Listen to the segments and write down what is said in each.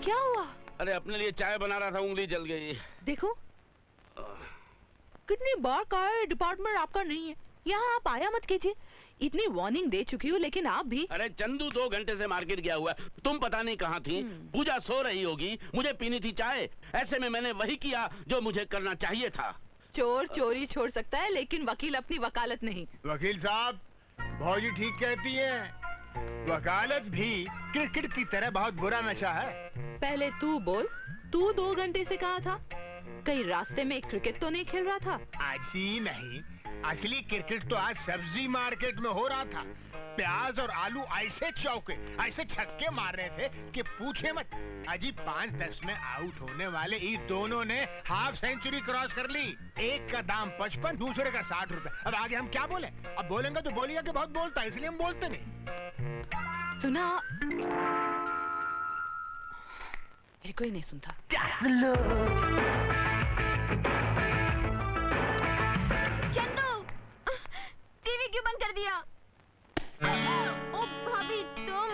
क्या हुआ? अरे अपने लिए चाय बना रहा था, उंगली जल गई। देखो कितनी बार कहा है डिपार्टमेंट आपका नहीं है, यहाँ आप आया मत कीजिए। इतनी वार्निंग दे चुकी हूँ लेकिन आप भी। अरे चंदू 2 घंटे से मार्केट गया हुआ, तुम पता नहीं कहाँ थी। पूजा सो रही होगी, मुझे पीनी थी चाय। ऐसे में मैंने वही किया जो मुझे करना चाहिए था। चोर चोरी छोड़ सकता है लेकिन वकील अपनी वकालत नहीं। वकील साहब, भौजी ठीक कहती है, वकालत भी क्रिकेट की तरह बहुत बुरा नशा है। पहले तू बोल, तू 2 घंटे से कहाँ था? कहीं रास्ते में क्रिकेट तो नहीं खेल रहा था? ऐसी नहीं, असली क्रिकेट तो आज सब्जी मार्केट में हो रहा था। प्याज और आलू ऐसे चौके, ऐसे छक्के मार रहे थे कि पूछे मत। अजी 5-10 में आउट होने वाले ये दोनों ने हाफ सेंचुरी क्रॉस कर ली। एक का दाम 55, दूसरे का 60 रुपए। अब आगे हम क्या बोले? अब बोलेंगे तो बोलिएगा कि बहुत बोलता है, इसलिए हम बोलते नहीं। सुना, मेरे कोई नहीं सुनता। चंदू, टीवी क्यों बंद कर दिया? ओ भाभी तुम।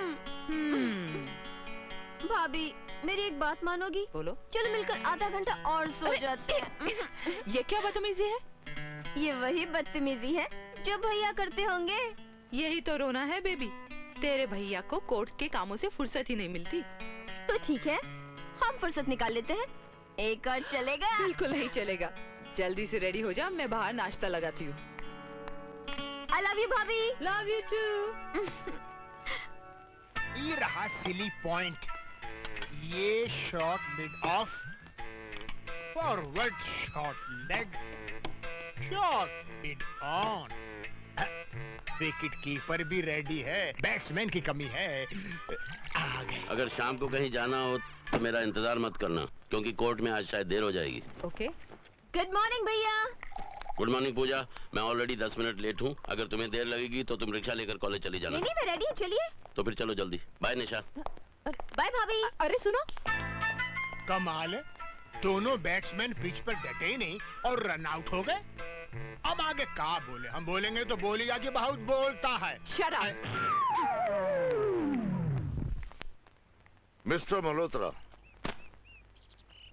भाभी मेरी एक बात मानोगी? बोलो। चलो मिलकर आधा घंटा और सो जाते हैं। ये क्या बदतमीजी है? ये वही बदतमीजी है जो भैया करते होंगे। यही तो रोना है बेबी, तेरे भैया को कोर्ट के कामों से फुर्सत ही नहीं मिलती। तो ठीक है, हम फुर्सत निकाल लेते हैं। एक और चलेगा? बिल्कुल नहीं चलेगा। जल्दी से रेडी हो जा, मैं बाहर नाश्ता लगाती हूँ। आई लव यू भाभी। Love you too. ये रहा सिली पॉइंट। ये short mid off, forward short leg, short mid on. Wicket keeper भी रेडी है, बैट्समैन की कमी है। आ गए। अगर शाम को कहीं जाना हो तो मेरा इंतजार मत करना, क्योंकि कोर्ट में आज शायद देर हो जाएगी। ओके। गुड मॉर्निंग भैया। गुड मॉर्निंग पूजा, मैं ऑलरेडी 10 मिनट लेट हूँ। अगर तुम्हें देर लगेगी तो तुम रिक्शा लेकर कॉलेज चली जाना। नहीं नहीं, मैं रेडी हूँ, चलिए। तो फिर चलो जल्दी। बाय निशा। बाय भाभी। अरे सुनो, कमाल है, दोनों बैट्समैन पिच पर डटे ही नहीं और रन आउट हो गए। अब आगे क्या बोले? हम बोलेंगे तो बोलेगा कि बहुत बोलता है। Shut up. मिस्टर मल्होत्रा,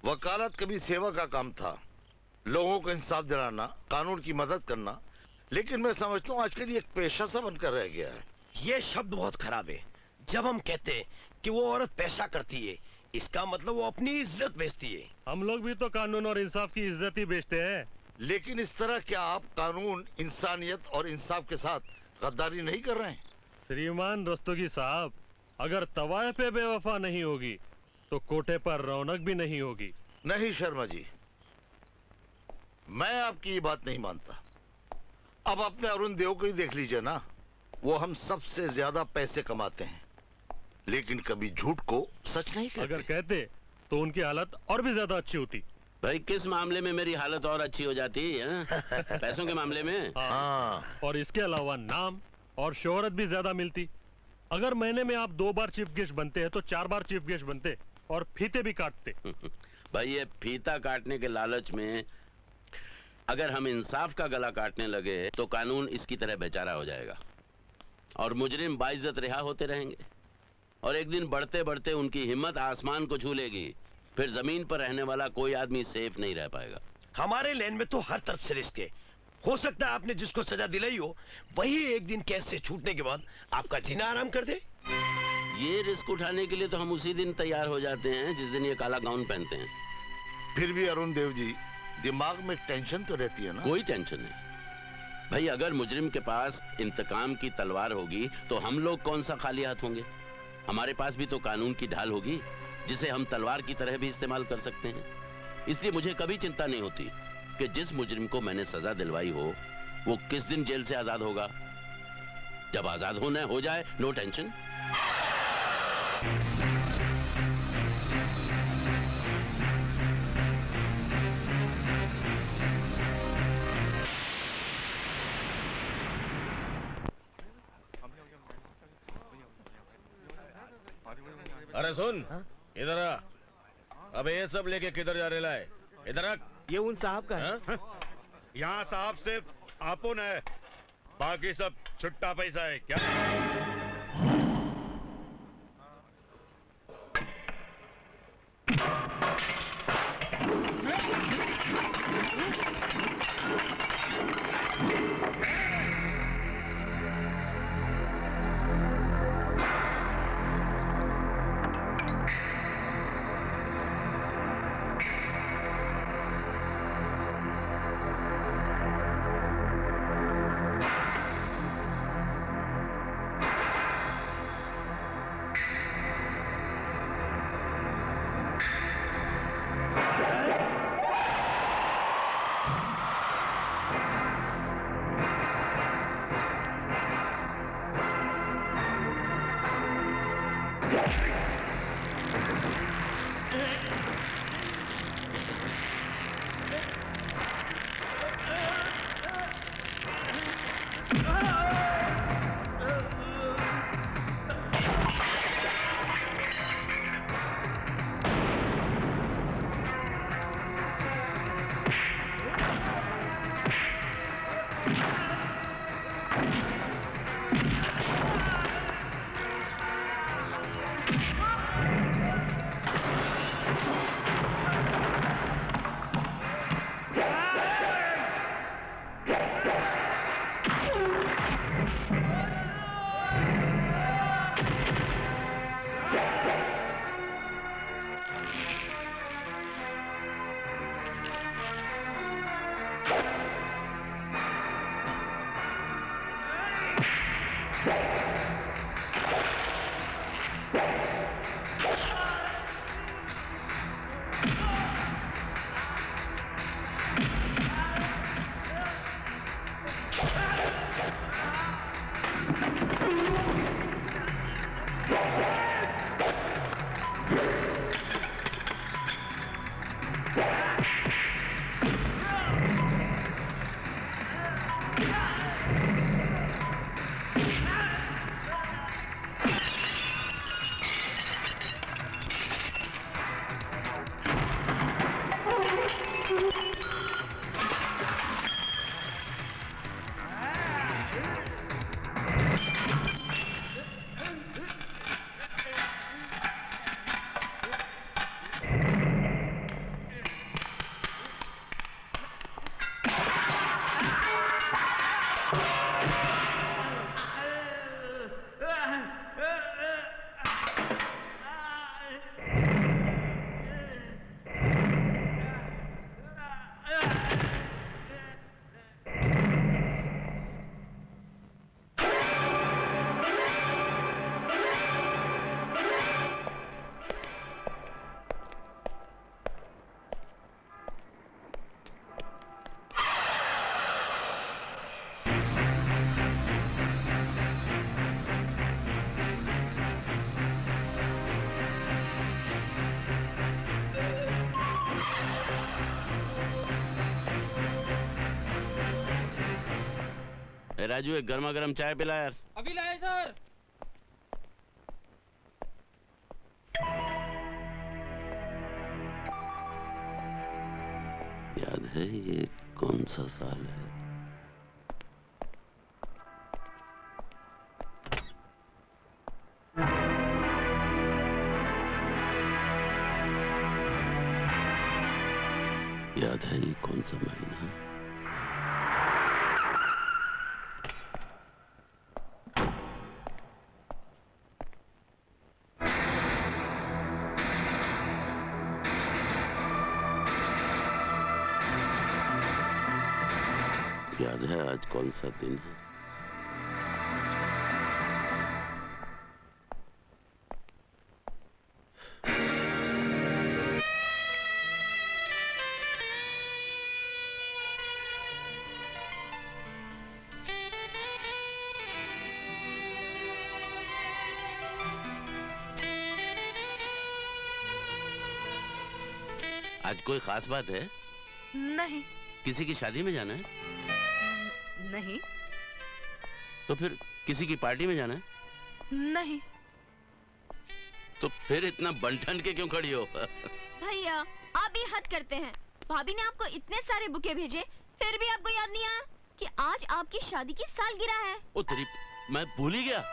वकालत कभी सेवा का काम था, लोगों को इंसाफ दिलाना, कानून की मदद करना, लेकिन मैं समझता हूँ आजकल ये एक पेशा सा बनकर रह गया है। ये शब्द बहुत खराब है। जब हम कहते हैं कि वो औरत पैसा करती है, इसका मतलब वो अपनी इज्जत बेचती है। हम लोग भी तो कानून और इंसाफ की इज्जत ही बेचते हैं। लेकिन इस तरह क्या आप कानून, इंसानियत और इंसाफ के साथ गद्दारी नहीं कर रहे हैं? श्रीमान रस्तोगी साहब, अगर तवाए पे बेवफा नहीं होगी तो कोठे पर रौनक भी नहीं होगी। नहीं शर्मा जी, मैं आपकी ये बात नहीं मानता। अब अपने अरुण देव को ही देख लीजिए ना, वो हम सबसे ज्यादा पैसे कमाते हैं, लेकिन कभी झूठ को सच नहीं कहते। अगर कहते तो उनकी हालत और भी ज्यादा अच्छी होती। भाई किस मामले में मेरी हालत और अच्छी हो जाती है? पैसों के मामले में। हाँ। और इसके अलावा नाम और शोहरत भी ज्यादा मिलती। अगर महीने में आप 2 बार चीफ गेस्ट बनते हैं तो 4 बार चीफ गेस्ट बनते और फीते भी काटते। भाई ये फीता काटने के लालच में अगर हम इंसाफ का गला काटने लगे तो कानून इसकी तरह बेचारा हो जाएगा और मुजरिम बाइज्जत रिहा होते रहेंगे। और एक दिन बढ़ते बढ़ते उनकी हिम्मत आसमान को छू लेगी, फिर जमीन पर रहने वाला कोई आदमी सेफ नहीं रह पाएगा। हमारे लैंड में तो हर तरफ से रिस्क है। हो सकता है आपने जिसको सजा दिलाई हो वही एक दिन केस से छूटने के बाद आपका जीना आराम कर दे। ये रिस्क उठाने के लिए तो हम उसी दिन तैयार हो जाते हैं जिस दिन ये काला गाउन पहनते हैं। फिर भी अरुण देव जी, दिमाग में टेंशन तो रहती है ना? कोई टेंशन नहीं भाई। अगर मुजरिम के पास इंतकाम की तलवार होगी तो हम लोग कौन सा खाली हाथ होंगे? हमारे पास भी तो कानून की ढाल होगी जिसे हम तलवार की तरह भी इस्तेमाल कर सकते हैं। इसलिए मुझे कभी चिंता नहीं होती कि जिस मुजरिम को मैंने सजा दिलवाई हो वो किस दिन जेल से आजाद होगा। जब आजाद होना हो जाए, नो टेंशन। अरे सुन, इधर आ। अब ये सब लेके किधर जा रहा है? इधर आ। ये उन साहब का है। यहाँ साहब सिर्फ आपन है, बाकी सब छुट्टा पैसा है क्या? राजू एक गर्मा गर्म चाय पिला यार। अभी लाए सर। याद है ये कौन सा साल है? याद है ये कौन सा महीना है? याद है आज कौन सा दिन है? आज कोई खास बात है? नहीं। किसी की शादी में जाना है? नहीं। तो फिर किसी की पार्टी में जाना है? नहीं। तो फिर इतना बंठन के क्यों खड़ी हो? भैया आप भी हद करते हैं। भाभी ने आपको इतने सारे बुके भेजे, फिर भी आपको याद नहीं आया कि आज आपकी शादी की सालगिरह है। ओ तेरी, मैं भूल ही गया।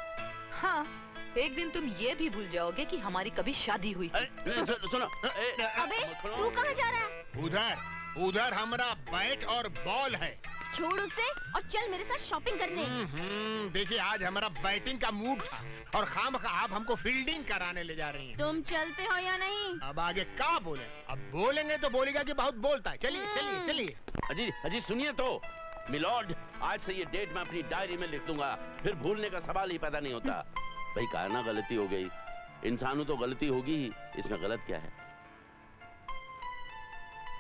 हाँ, एक दिन तुम ये भी भूल जाओगे कि हमारी कभी शादी हुई थी। सुनो। अबे तू कहाँ जा रहा है? उधर उधर हमारा बैट और बॉल है। छोड़ उसे और चल मेरे साथ शॉपिंग करने। देखिए आज हमारा बैटिंग का मूड था और खामखा आप हमको फील्डिंग कराने ले जा रही हैं। तुम चलते हो या नहीं? अब आगे क्या बोले? अब बोलेंगे तो बोलेगा कि बहुत बोलता है। चलिए चलिए चलिए। अजी अजी सुनिए तो मिलॉर्ड, आज से ये डेट मैं अपनी डायरी में लिख दूंगा, फिर भूलने का सवाल ही पैदा नहीं होता। भाई कहा ना गलती हो गई, इंसानों तो गलती होगी ही, इसमें गलत क्या है?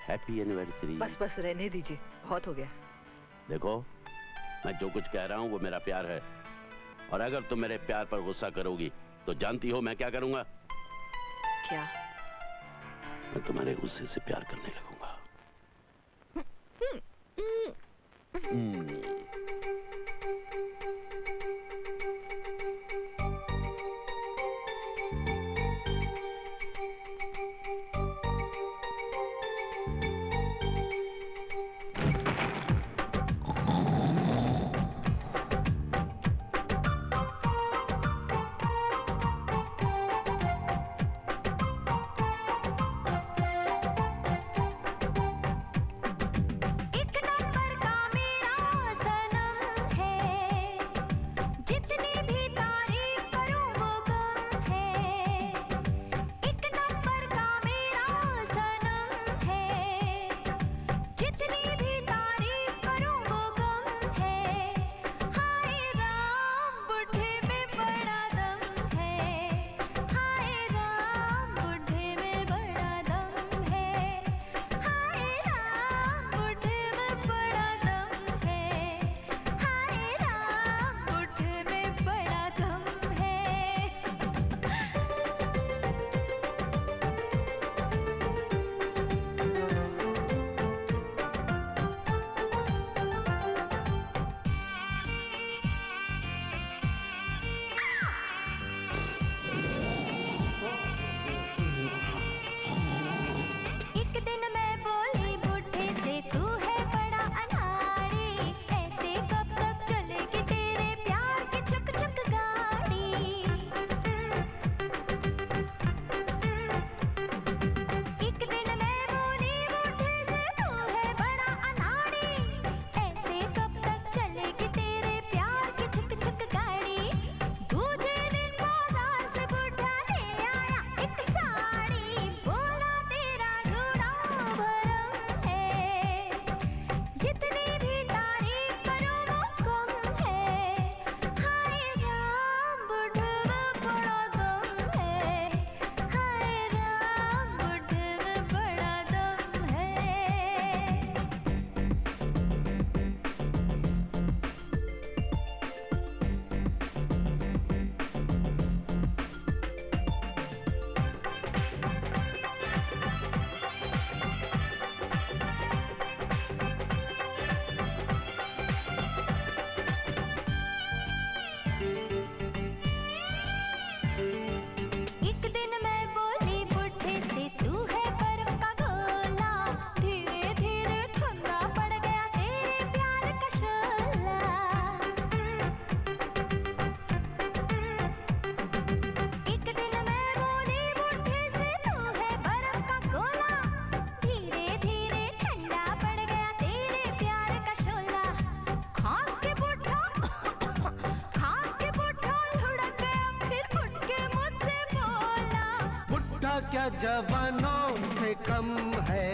Happy anniversary. बस बस रहने दीजिए, बहुत हो गया। देखो मैं जो कुछ कह रहा हूँ वो मेरा प्यार है, और अगर तुम मेरे प्यार पर गुस्सा करोगी तो जानती हो मैं क्या करूंगा? क्या? मैं तुम्हारे गुस्से से प्यार करने लगूंगा। एक नंबर का मेरा क्या जवानों से कम है,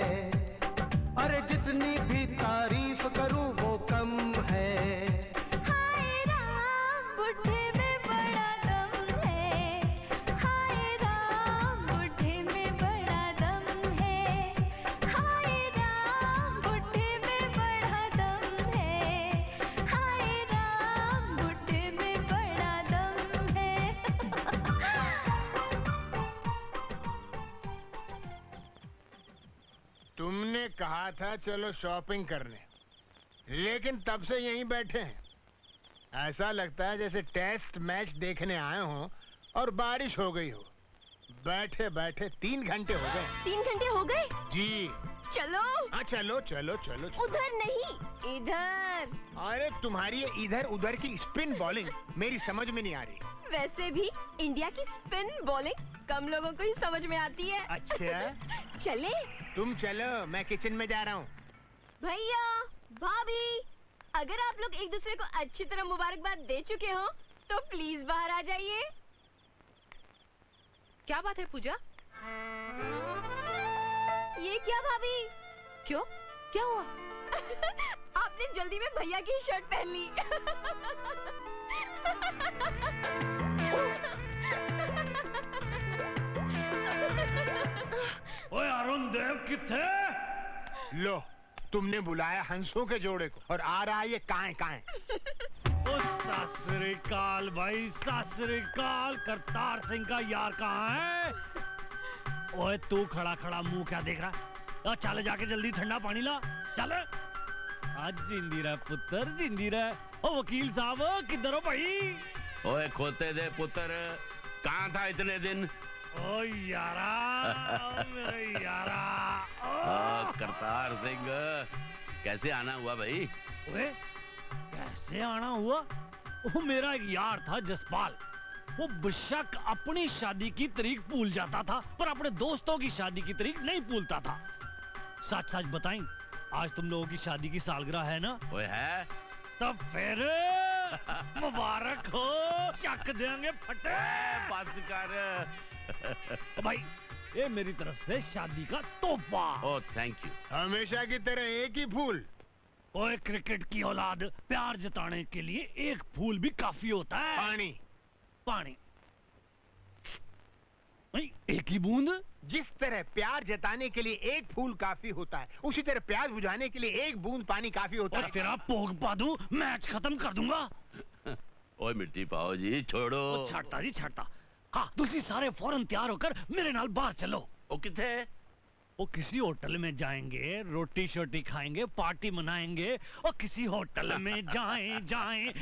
अरे जितनी भी तारीफ करूं वो कम है। हाय राम बुढ़े में बड़ा दम है, हाय राम बुढ़े में बड़ा दम है, हाय राम बुढ़े में बड़ा दम है, हाय राम बुढ़े में बड़ा दम है। तुमने कहा था चलो शॉपिंग करने, लेकिन तब से यहीं बैठे हैं। ऐसा लगता है जैसे टेस्ट मैच देखने आए हों और बारिश हो गई हो। बैठे बैठे 3 घंटे हो गए। 3 घंटे हो गए? जी। चलो। हाँ चलो चलो चलो, चलो। उधर नहीं, इधर। अरे तुम्हारी ये इधर उधर की स्पिन बॉलिंग मेरी समझ में नहीं आ रही। वैसे भी इंडिया की स्पिन बॉलिंग कम लोगों को ही समझ में आती है। अच्छा। चले? तुम चलो, मैं किचन में जा रहा हूँ। भैया, भाभी, अगर आप लोग एक दूसरे को अच्छी तरह मुबारकबाद दे चुके हो तो प्लीज बाहर आ जाइए। क्या बात है पूजा? ये क्या भाभी? क्यों? क्या हुआ? आपने जल्दी में भैया की शर्ट पहन ली। ओए अरुण देव किथे? लो, तुमने बुलाया हंसों के जोड़े को और आ रहा है ये काएं काएं। ओ सत श्री अकाल भाई, सत श्री अकाल। करतार सिंह का यार कहाँ है? ओए तू खड़ा खड़ा मुंह क्या देख रहा है? चल जाके जल्दी ठंडा पानी ला, चल। आज जिंदी रह पुत्र, जिंदी रह। ओ वकील साहब किधर हो भाई? ओए खोते दे पुत्र, कहाँ था इतने दिन? ओ यारा, मेरे यारा। करतार सिंह, कैसे आना हुआ भाई? ओए कैसे आना हुआ? वो मेरा एक यार था जसपाल, वो बेशक अपनी शादी की तारीख भूल जाता था पर अपने दोस्तों की शादी की तारीख नहीं भूलता था। सच सच बताएं, आज तुम लोगों की शादी की सालगिरह है ना? ओए है? तो फिर मुबारक हो, चक देंगे फटे। बस कर। भाई ये मेरी तरफ से शादी का तोहफा। Oh thank you. हमेशा की तरह एक ही फूल। ओए क्रिकेट की औलाद, प्यार जताने के लिए एक फूल भी काफी होता है। पानी। पानी नहीं, एक ही बूंद। जिस तरह प्यार जताने के लिए एक फूल काफी होता है, उसी तरह प्यास बुझाने के लिए एक बूंद पानी काफी होता है। तेरा पोग पा दूं, मैच खत्म कर दूंगा। ओए मिट्टी पाओ जी, छोड़ो। छाटता जी छाटता। हाँ, तुसी सारे फौरन तैयार होकर मेरे नाल बाहर चलो। वो किथे? वो किसी होटल में जाएंगे, रोटी शोटी खाएंगे, पार्टी मनाएंगे और किसी होटल में जाएं जाएं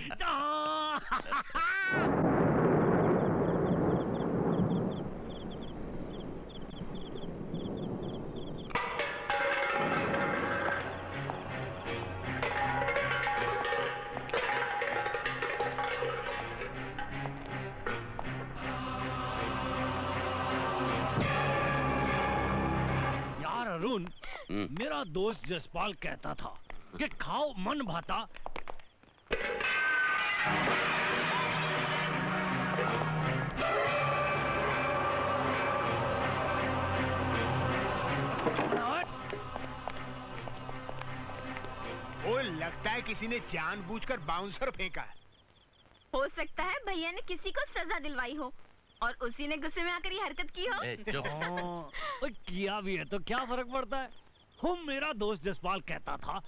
अरुण, मेरा दोस्त जसपाल कहता था कि खाओ मन भाता। वो लगता है किसी ने जानबूझकर बाउंसर फेंका है। हो सकता है भैया ने किसी को सजा दिलवाई हो और उसी ने गुस्से में आकर ये हरकत की हो। किया भी है तो क्या फर्क पड़ता है? वो मेरा दोस्त जसपाल कहता था,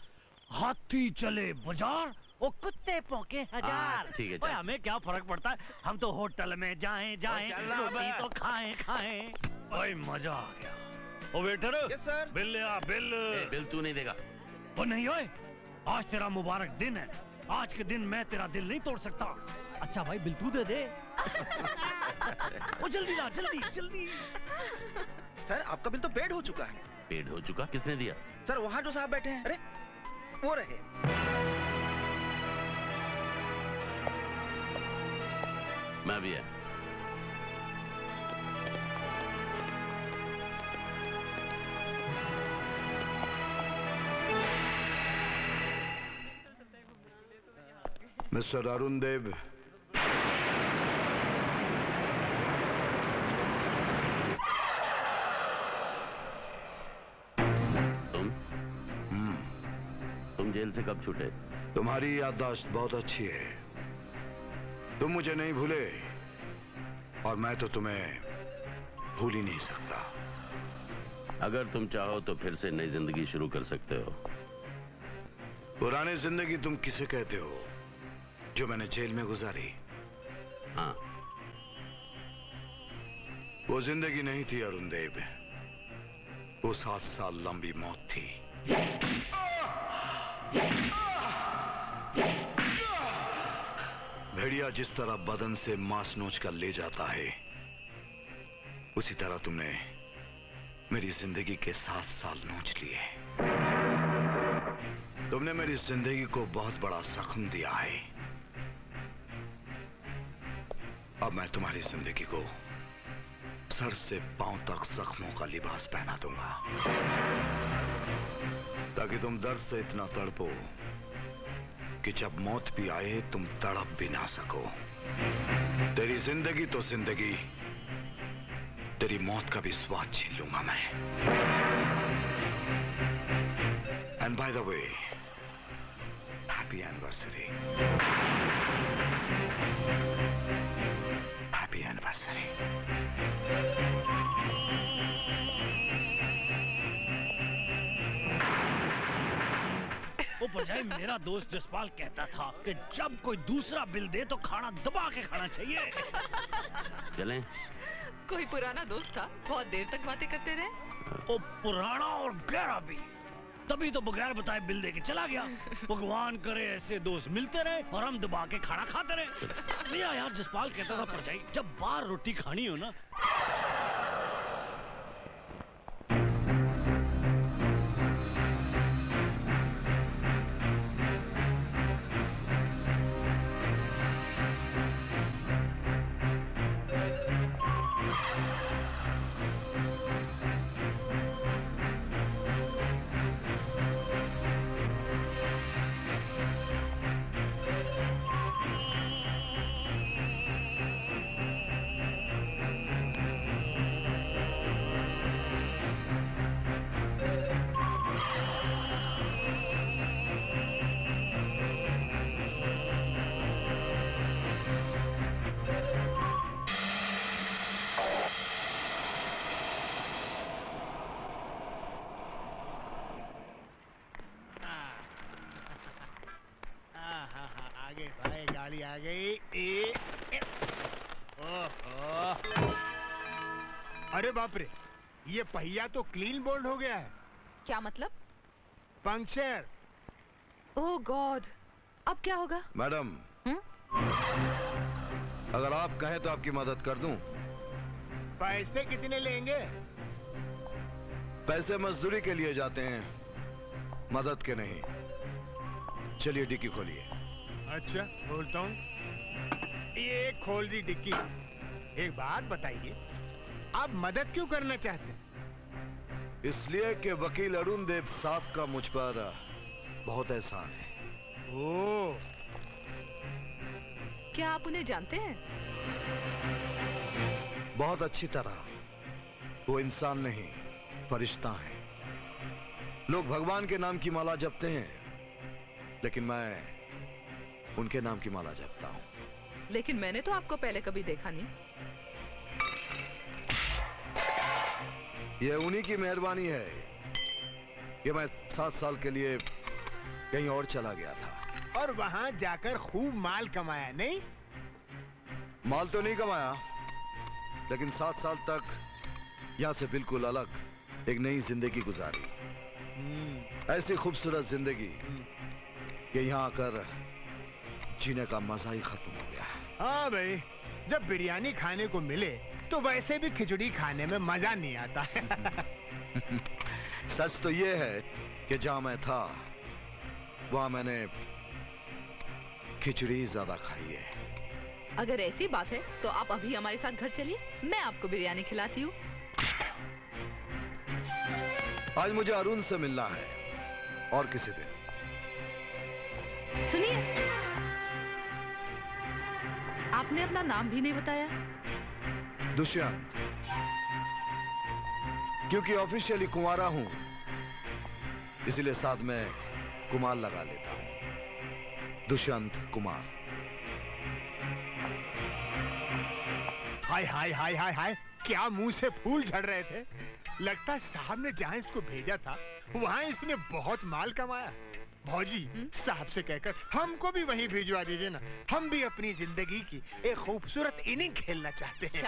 हाथी चले बाजार और कुत्ते भौंके हजार। ठीक है, हमें क्या फर्क पड़ता है? हम तो होटल में जाएं रोटी तो खाएं खाएं। भाई मजा आ गया। ओ वेटर, सर बिल ले आ, बिल। बिल तू नहीं देगा। ओ नहीं ओए, आज तेरा मुबारक दिन है, आज के दिन मैं तेरा दिल नहीं तोड़ सकता। अच्छा भाई बिल तू दे दे। ओ जल्दी ला, जल्दी जल्दी। सर आपका बिल तो पेड हो चुका है। पेड हो चुका? किसने दिया? सर वहाँ जो साहब बैठे हैं। अरे वो रहे। मैं भी है। मिस्टर अरुण देव, कब छूटे। तुम्हारी याददाश्त बहुत अच्छी है, तुम मुझे नहीं भूले और मैं तो तुम्हें भूल ही नहीं सकता। अगर तुम चाहो तो फिर से नई जिंदगी शुरू कर सकते हो। पुरानी जिंदगी तुम किसे कहते हो जो मैंने जेल में गुजारी? हाँ, वो जिंदगी नहीं थी अरुण देव, वो 7 साल लंबी मौत थी। भेड़िया जिस तरह बदन से मांस नोच कर ले जाता है, उसी तरह तुमने मेरी जिंदगी के 7 साल नोच लिए। तुमने मेरी जिंदगी को बहुत बड़ा जख्म दिया है। अब मैं तुम्हारी जिंदगी को सर से पांव तक जख्मों का लिबास पहना दूंगा, ताकि तुम दर्द से इतना तड़पो कि जब मौत भी आए तुम तड़प भी ना सको। तेरी जिंदगी तो जिंदगी, तेरी मौत का भी स्वाद छीन लूंगा मैं। And by the way, happy anniversary. Happy anniversary. वो परछाई, मेरा दोस्त जसपाल कहता था कि जब कोई दूसरा बिल दे तो खाना दबा के खाना चाहिए। चलें? कोई पुराना दोस्त था, बहुत देर तक बातें करते रहे। वो पुराना और गहरा भी, तभी तो बगैर बताए बिल दे के चला गया। भगवान करे ऐसे दोस्त मिलते रहे और हम दबा के खाना खाते रहे। भैया यार, जसपाल कहता था परछाई, जब बाहर रोटी खानी हो ना, गाड़ी आ गई। ओहो, अरे बाप रे, ये पहिया तो क्लीन बोल्ड हो गया है। क्या मतलब? पंक्चर। ओह गॉड, अब क्या होगा? मैडम, अगर आप कहें तो आपकी मदद कर दूं। पैसे कितने लेंगे? पैसे मजदूरी के लिए जाते हैं, मदद के नहीं। चलिए डिक्की खोलिए। अच्छा, खोलता हूँ। ये खोल दी डिक्की। एक बात बताइए, आप मदद क्यों करना चाहते हैं? इसलिए कि वकील अरुण देव साहब का मुझ पर बहुत एहसान है। ओह, क्या आप उन्हें जानते हैं? बहुत अच्छी तरह। वो इंसान नहीं, फरिश्ता है। लोग भगवान के नाम की माला जपते हैं, लेकिन मैं उनके नाम की माला जपता हूँ। लेकिन मैंने तो आपको पहले कभी देखा नहीं। ये उन्हीं की मेहरबानी है कि मैं 7 साल के लिए कहीं और चला गया था। और वहाँ जाकर खूब माल कमाया, नहीं? माल तो नहीं कमाया, लेकिन 7 साल तक यहाँ से बिल्कुल अलग एक नई जिंदगी गुजारी। ऐसी खूबसूरत जिंदगी कि यहाँ आकर जीने का मजा ही खत्म हो गया। हाँ भाई, जब बिरयानी खाने को मिले तो वैसे भी खिचड़ी खाने में मजा नहीं आता। सच तो ये है कि जहाँ मैं था वहाँ मैंने खिचड़ी ज्यादा खाई है। अगर ऐसी बात है तो आप अभी हमारे साथ घर चलिए, मैं आपको बिरयानी खिलाती हूँ। आज मुझे अरुण से मिलना है, और किसी दिन। सुनिए, आपने अपना नाम भी नहीं बताया। दुष्यंत, क्योंकि ऑफिशियली कुंवारा हूं, इसलिए साथ में कुमार लगा लेता हूं। दुष्यंत कुमार। हाय हाय हाय हाय हाय, क्या मुंह से फूल झड़ रहे थे। लगता है साहब ने जहाँ इसको भेजा था वहाँ इसने बहुत माल कमाया। भौजी साहब से कहकर हमको भी वहीं भिजवा दीजिए ना, हम भी अपनी जिंदगी की एक खूबसूरत इनिंग खेलना चाहते हैं।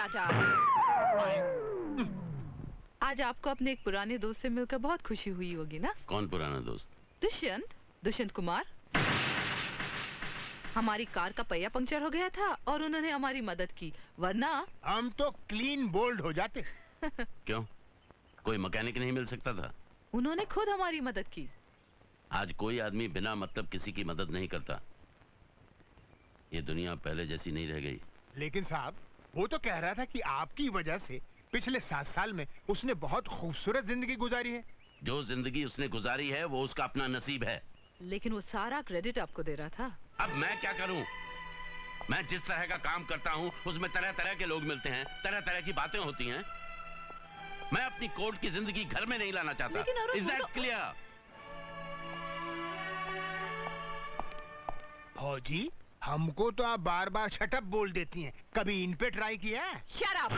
आज आपको अपने एक पुराने दोस्त से मिलकर बहुत खुशी हुई होगी ना? कौन पुराना दोस्त? दुष्यंत कुमार। हमारी कार का पहिया पंक्चर हो गया था और उन्होंने हमारी मदद की, वरना हम तो क्लीन बोल्ड हो जाते। क्यों, कोई मैकेनिक नहीं मिल सकता था? उन्होंने खुद हमारी मदद की। आज कोई आदमी बिना मतलब किसी की मदद नहीं करता। ये दुनिया पहले जैसी नहीं रह गई। लेकिन साहब वो तो कह रहा था कि आपकी वजह से पिछले 7 साल में उसने बहुत खूबसूरत जिंदगी गुजारी है। जो जिंदगी उसने गुजारी है वो उसका अपना नसीब है। लेकिन वो सारा क्रेडिट आपको दे रहा था। अब मैं क्या करूं? मैं जिस तरह का काम करता हूं उसमें तरह तरह के लोग मिलते हैं, तरह तरह की बातें होती हैं। मैं अपनी कोर्ट की जिंदगी घर में नहीं लाना चाहता। Is that clear? फौजी, हमको तो आप बार बार शटअप बोल देती हैं, कभी इन पे ट्राई किया है? Shut up!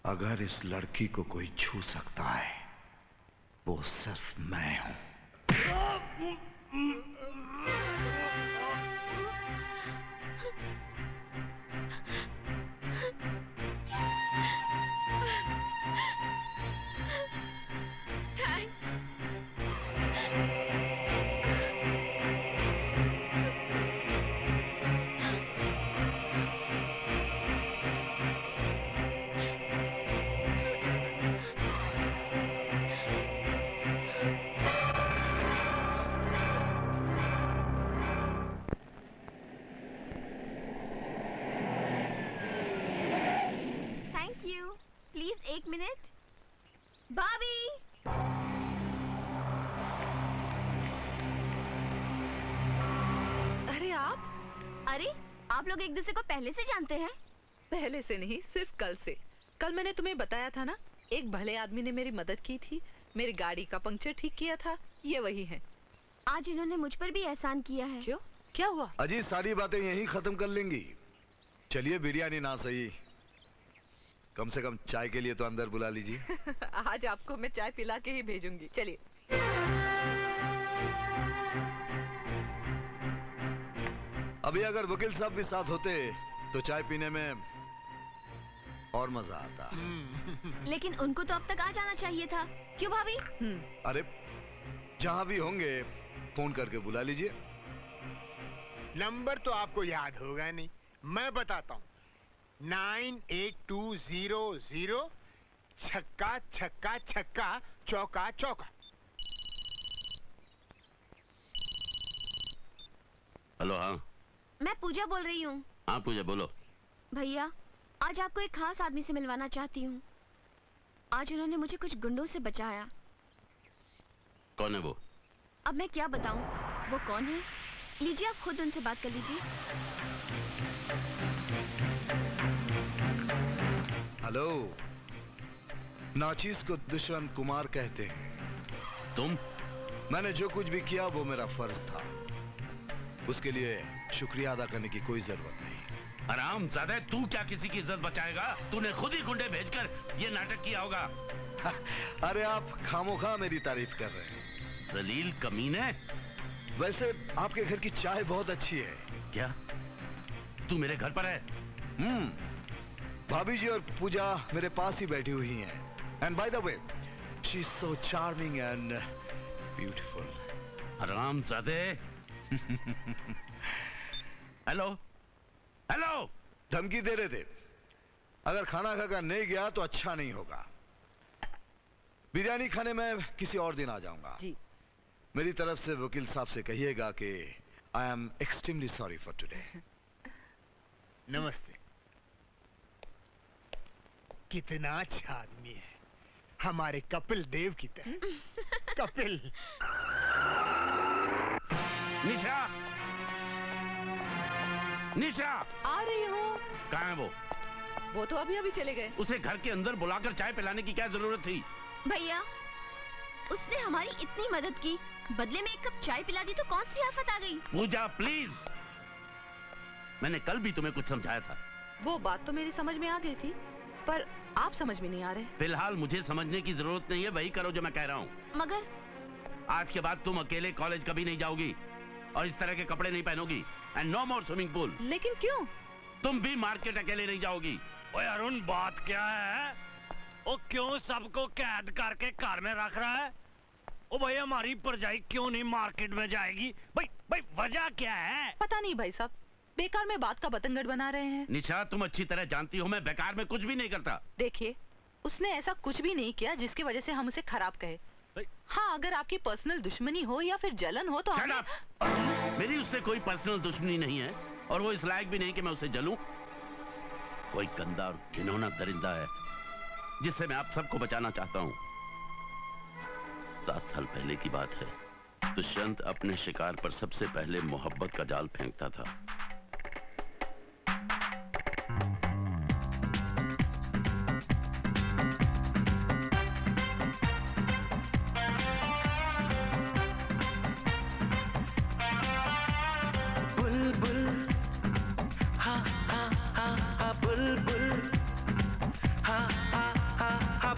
अगर इस लड़की को कोई छू सकता है वो सिर्फ मैं हूं। एक मिनट। भाभी, अरे आप? अरे आप लोग एक दूसरे को पहले से जानते हैं? पहले से नहीं, सिर्फ कल से। कल मैंने तुम्हें बताया था ना, एक भले आदमी ने मेरी मदद की थी, मेरी गाड़ी का पंक्चर ठीक किया था, ये वही है। आज इन्होंने मुझ पर भी एहसान किया है। क्यों? क्या हुआ? अजी सारी बातें यहीं खत्म कर लेंगी। चलिए बिरयानी ना सही, कम से कम चाय के लिए तो अंदर बुला लीजिए। आज आपको मैं चाय पिला के ही भेजूंगी। चलिए। अभी अगर वकील साहब भी साथ होते तो चाय पीने में और मजा आता। लेकिन उनको तो अब तक आ जाना चाहिए था। क्यों भाभी? अरे जहां भी होंगे फोन करके बुला लीजिए। नंबर तो आपको याद होगा नहीं, मैं बताता हूँ। 98200 छक्का छक्का छक्का चौका चौका। हेलो। हाँ मैं पूजा बोल रही हूँ। हाँ पूजा बोलो। भैया आज आपको एक खास आदमी से मिलवाना चाहती हूँ। आज उन्होंने मुझे कुछ गुंडों से बचाया। कौन है वो? अब मैं क्या बताऊँ वो कौन है? लीजिए आप खुद उनसे बात कर लीजिए। हेलो, नाचीज को दुष्यंत कुमार कहते हैं। तुम? मैंने जो कुछ भी किया वो मेरा फर्ज था, उसके लिए शुक्रिया अदा करने की कोई जरूरत नहीं। हरामजादे, तू क्या किसी की इज्जत बचाएगा? तूने खुद ही गुंडे भेजकर ये नाटक किया होगा। अरे आप खामोखा मेरी तारीफ कर रहे हैं। जलील कमीने। वैसे आपके घर की चाय बहुत अच्छी है। क्या तू मेरे घर पर है? भाभी जी और पूजा मेरे पास ही बैठी हुई हैं। And by the way she is so charming and beautiful. हरामजादे। Hello hello. धमकी दे रहे थे, अगर खाना खाकर नहीं गया तो अच्छा नहीं होगा। बिरयानी खाने में किसी और दिन आ जाऊंगा जी। मेरी तरफ से वकील साहब से कहिएगा कि I am extremely sorry for today. नमस्ते। कितना अच्छा आदमी है, हमारे कपिल देव की तरह। कपिल। निशा, निशा। आ रही हूँ। कहाँ है वो? वो तो अभी अभी चले गए। उसे घर के अंदर बुलाकर चाय पिलाने की क्या जरूरत थी? भैया उसने हमारी इतनी मदद की, बदले में एक कप चाय पिला दी तो कौन सी आफत आ गई? पूजा प्लीज, मैंने कल भी तुम्हें कुछ समझाया था। वो बात तो मेरी समझ में आ गई थी, पर आप समझ में नहीं आ रहे। फिलहाल मुझे समझने की जरूरत नहीं है, वही करो जो मैं कह रहा हूँ। मगर आज के बाद तुम अकेले कॉलेज कभी नहीं जाओगी और इस तरह के कपड़े नहीं पहनोगी। And no more swimming pool. लेकिन क्यों? तुम भी मार्केट अकेले नहीं जाओगी। ओए अरुण, बात क्या है? वो क्यों सबको कैद करके घर में रख रहा है? ओ भाई, हमारी परजाई क्यों नहीं मार्केट में जाएगी? भाई वजह क्या है? पता नहीं भाई साहब, बेकार में बात का बतंगड़ बना रहे हैं। निशा, तुम अच्छी तरह जानती हो मैं बेकार में कुछ भी नहीं करता। देखिए, उसने ऐसा कुछ भी नहीं किया जिसकी वजह से हम उसे खराब कहे। हाँ, अगर आपकी पर्सनल दुश्मनी हो या फिर जलन हो तो मेरी उससे कोई पर्सनल दुश्मनी नहीं है और वो इस लायक भी नहीं कि मैं उसे जलूं। कोई गंदा और घिनौना दरिंदा है जिससे मैं आप सबको बचाना चाहता हूँ। 7 साल पहले की बात है। दुष्यंत अपने शिकार पर सबसे पहले मोहब्बत का जाल फेंकता था।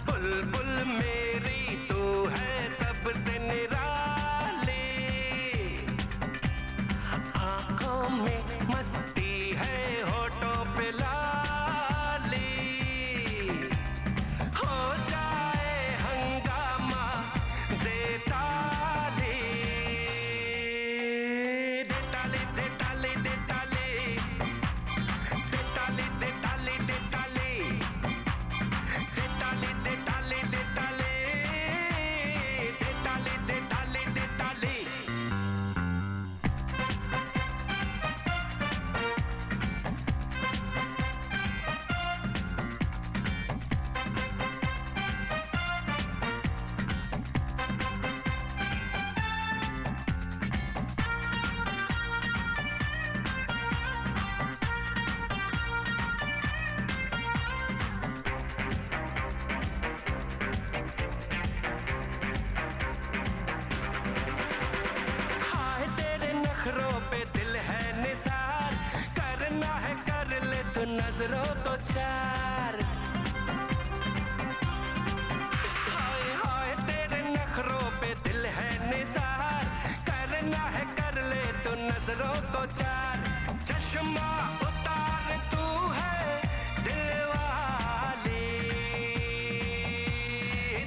बुलबुल मेरी तो है सबसे निराली, आँखों में तू नजरों को चार। हाय हाय तेरे नखरों पे दिल है निसार, करना है कर ले तू नजरों को चार। चश्मा उतार तू है दिल वाली,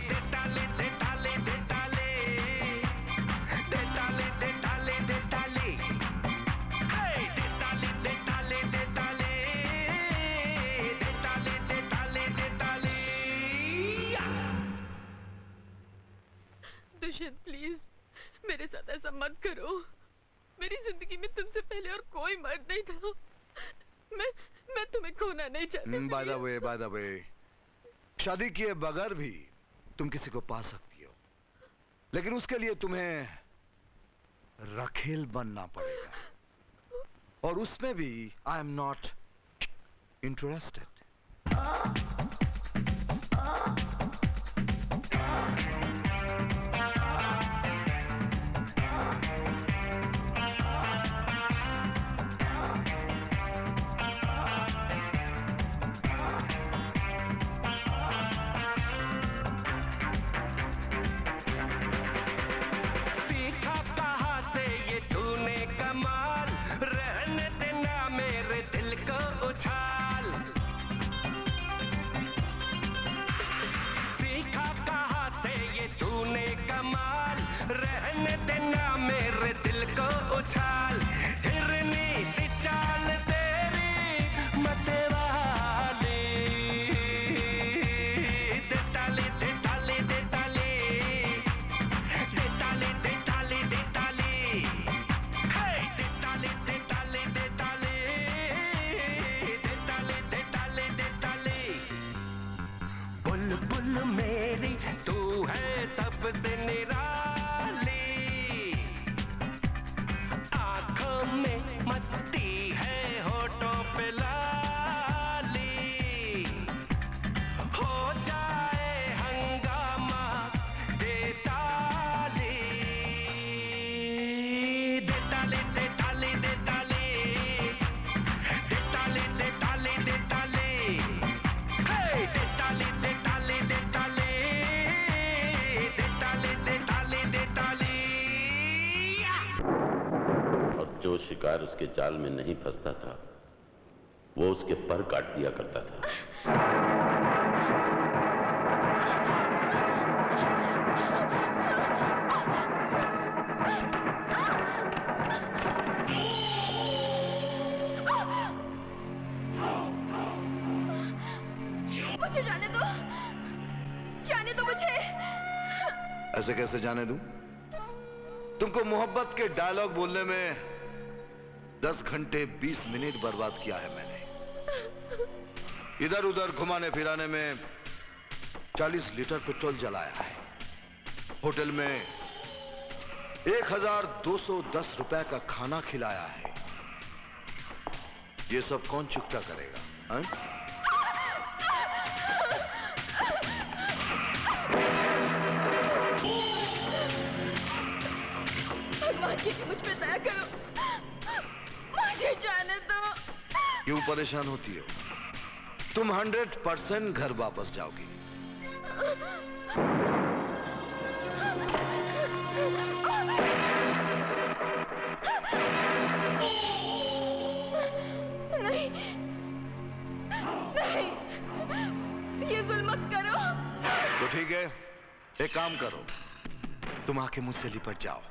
दे डाले दे डाले दे डाले, दे डाले दे डाले दे डाले, हे दे डाले दे डाले दे डाले, दे डाले दे डाले दे डाले। दुष्यंत प्लीज मेरे साथ ऐसा मत करो। मेरी जिंदगी में तुमसे पहले और कोई मर्द नहीं था। मैं तुम्हें खोना नहीं चाहती। बाय द वे, शादी किए बगैर भी तुम किसी को पा सकती हो, लेकिन उसके लिए तुम्हें रखेल बनना पड़ेगा, और उसमें भी आई एम नॉट इंटरेस्टेड। सीखा कहाँ से ये तूने कमाल, रहने देना मेरे दिल को उछाल। सीखा कहाँ से ये तूने कमाल, रहने देना मेरे दिल को उछाल। हिरनी सी चाल तेरी मतवाली, दे डाली दे डाली दे डाली, दे डाली दे डाली दे डाली, हे दे डाली दे डाली दे डाली, दे डाली दे डाली दे डाली। बुलबुल मेरी तू है सबसे निराली, आंखों में मस्ती है होठों पे लाली, हो जाए हंगामा दे डाली, दे डाली दे डाली दे डाली, दे डाली दे डाली दे डाली, हे दे डाली दे डाली दे डाली, दे डाली दे डाली दे डाली। और जो शिकार उसके जाल में नहीं फंसता था वो उसके पर काट दिया करता था। मुझे जाने दो, जाने दो मुझे। ऐसे कैसे जाने दूं? तुमको मोहब्बत के डायलॉग बोलने में 10 घंटे 20 मिनट बर्बाद किया है मैंने। इधर उधर घुमाने फिराने में 40 लीटर पेट्रोल जलाया है। होटल में 1210 रुपए का खाना खिलाया है। ये सब कौन चुकता करेगा? हैं? भगवान की मुझ पे दया करो, मुझे जाने दो। क्यों परेशान होती हो? तुम 100% घर वापस जाओगी। नहीं नहीं, ये जुल्म मत करो। तो ठीक है, एक काम करो, तुम आके मुझसे लिपट जाओ।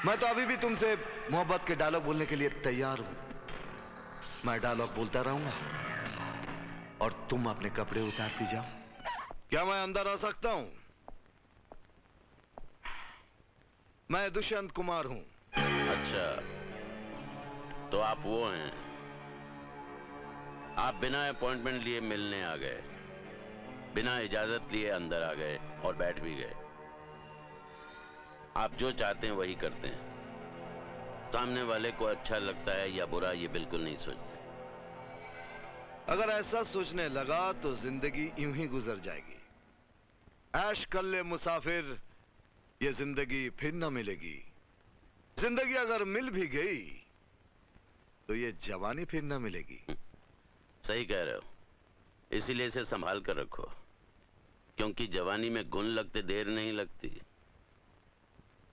मैं तो अभी भी तुमसे मोहब्बत के डायलॉग बोलने के लिए तैयार हूं। मैं डायलॉग बोलता रहूंगा और तुम अपने कपड़े उतारती जाओ। क्या मैं अंदर आ सकता हूं? मैं दुष्यंत कुमार हूं। अच्छा, तो आप वो हैं। आप बिना अपॉइंटमेंट लिए मिलने आ गए, बिना इजाजत लिए अंदर आ गए और बैठ भी गए। आप जो चाहते हैं वही करते हैं। सामने वाले को अच्छा लगता है या बुरा ये बिल्कुल नहीं सोचते। अगर ऐसा सोचने लगा तो जिंदगी यूं ही गुजर जाएगी। ऐश कर ले मुसाफिर, ये जिंदगी फिर न मिलेगी। जिंदगी अगर मिल भी गई तो ये जवानी फिर न मिलेगी। सही कह रहे हो, इसीलिए इसे संभाल कर रखो, क्योंकि जवानी में गुण लगते देर नहीं लगती।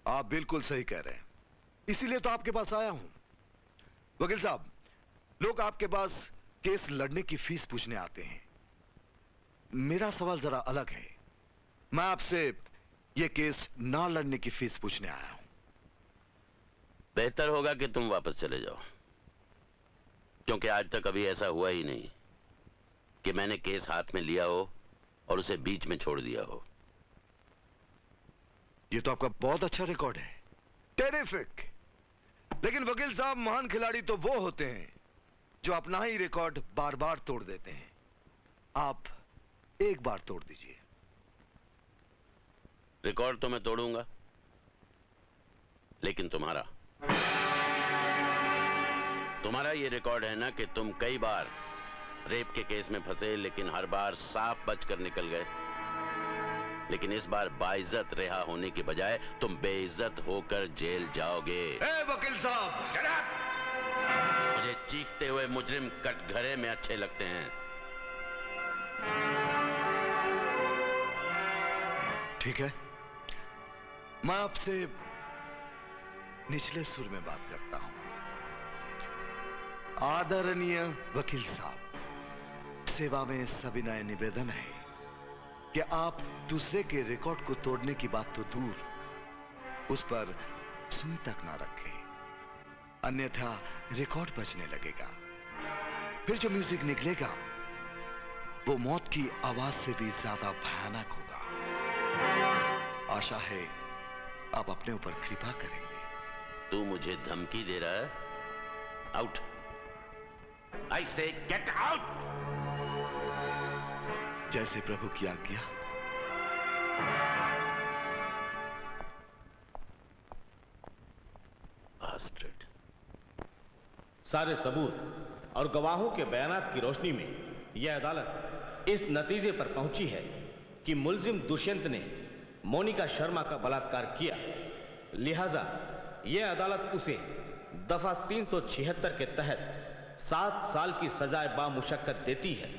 आप बिल्कुल सही कह रहे हैं, इसीलिए तो आपके पास आया हूं। वकील साहब, लोग आपके पास केस लड़ने की फीस पूछने आते हैं। मेरा सवाल जरा अलग है। मैं आपसे ये केस ना लड़ने की फीस पूछने आया हूं। बेहतर होगा कि तुम वापस चले जाओ, क्योंकि आज तक कभी ऐसा हुआ ही नहीं कि मैंने केस हाथ में लिया हो और उसे बीच में छोड़ दिया हो। ये तो आपका बहुत अच्छा रिकॉर्ड है, टेरिफिक। लेकिन वकील साहब, महान खिलाड़ी तो वो होते हैं जो अपना ही रिकॉर्ड बार बार तोड़ देते हैं। आप एक बार तोड़ दीजिए। रिकॉर्ड तो मैं तोड़ूंगा, लेकिन तुम्हारा ये रिकॉर्ड है ना कि तुम कई बार रेप के केस में फंसे, लेकिन हर बार साफ बचकर निकल गए। लेकिन इस बार बाइज्जत रिहा होने की बजाय तुम बेइज्जत होकर जेल जाओगे। वकील साहब, मुझे चीखते हुए मुजरिम कटघरे में अच्छे लगते हैं। ठीक है, मैं आपसे निचले सुर में बात करता हूं। आदरणीय वकील साहब, सेवा में सविनय निवेदन है कि आप दूसरे के रिकॉर्ड को तोड़ने की बात तो दूर, उस पर सुई तक ना रखें, अन्यथा रिकॉर्ड बजने लगेगा। फिर जो म्यूजिक निकलेगा वो मौत की आवाज से भी ज्यादा भयानक होगा। आशा है आप अपने ऊपर कृपा करेंगे। तू मुझे धमकी दे रहा है? आउट, आई से गेट आउट। जैसे प्रभु की आज्ञा। सारे सबूत और गवाहों के बयानात की रोशनी में यह अदालत इस नतीजे पर पहुंची है कि मुल्जिम दुष्यंत ने मोनिका शर्मा का बलात्कार किया, लिहाजा यह अदालत उसे दफा 376 के तहत 7 साल की सजाए बामुशक्कत देती है।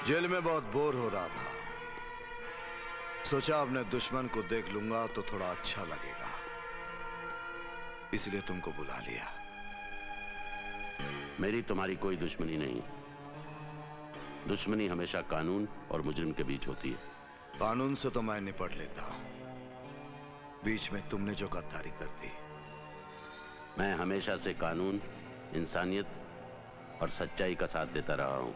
जेल में बहुत बोर हो रहा था, सोचा अपने दुश्मन को देख लूंगा तो थोड़ा अच्छा लगेगा, इसलिए तुमको बुला लिया। मेरी तुम्हारी कोई दुश्मनी नहीं। दुश्मनी हमेशा कानून और मुजरिम के बीच होती है। कानून से तो मैं निपट लेता, बीच में तुमने जो गद्दारी कर दी। मैं हमेशा से कानून, इंसानियत और सच्चाई का साथ देता रहा हूं।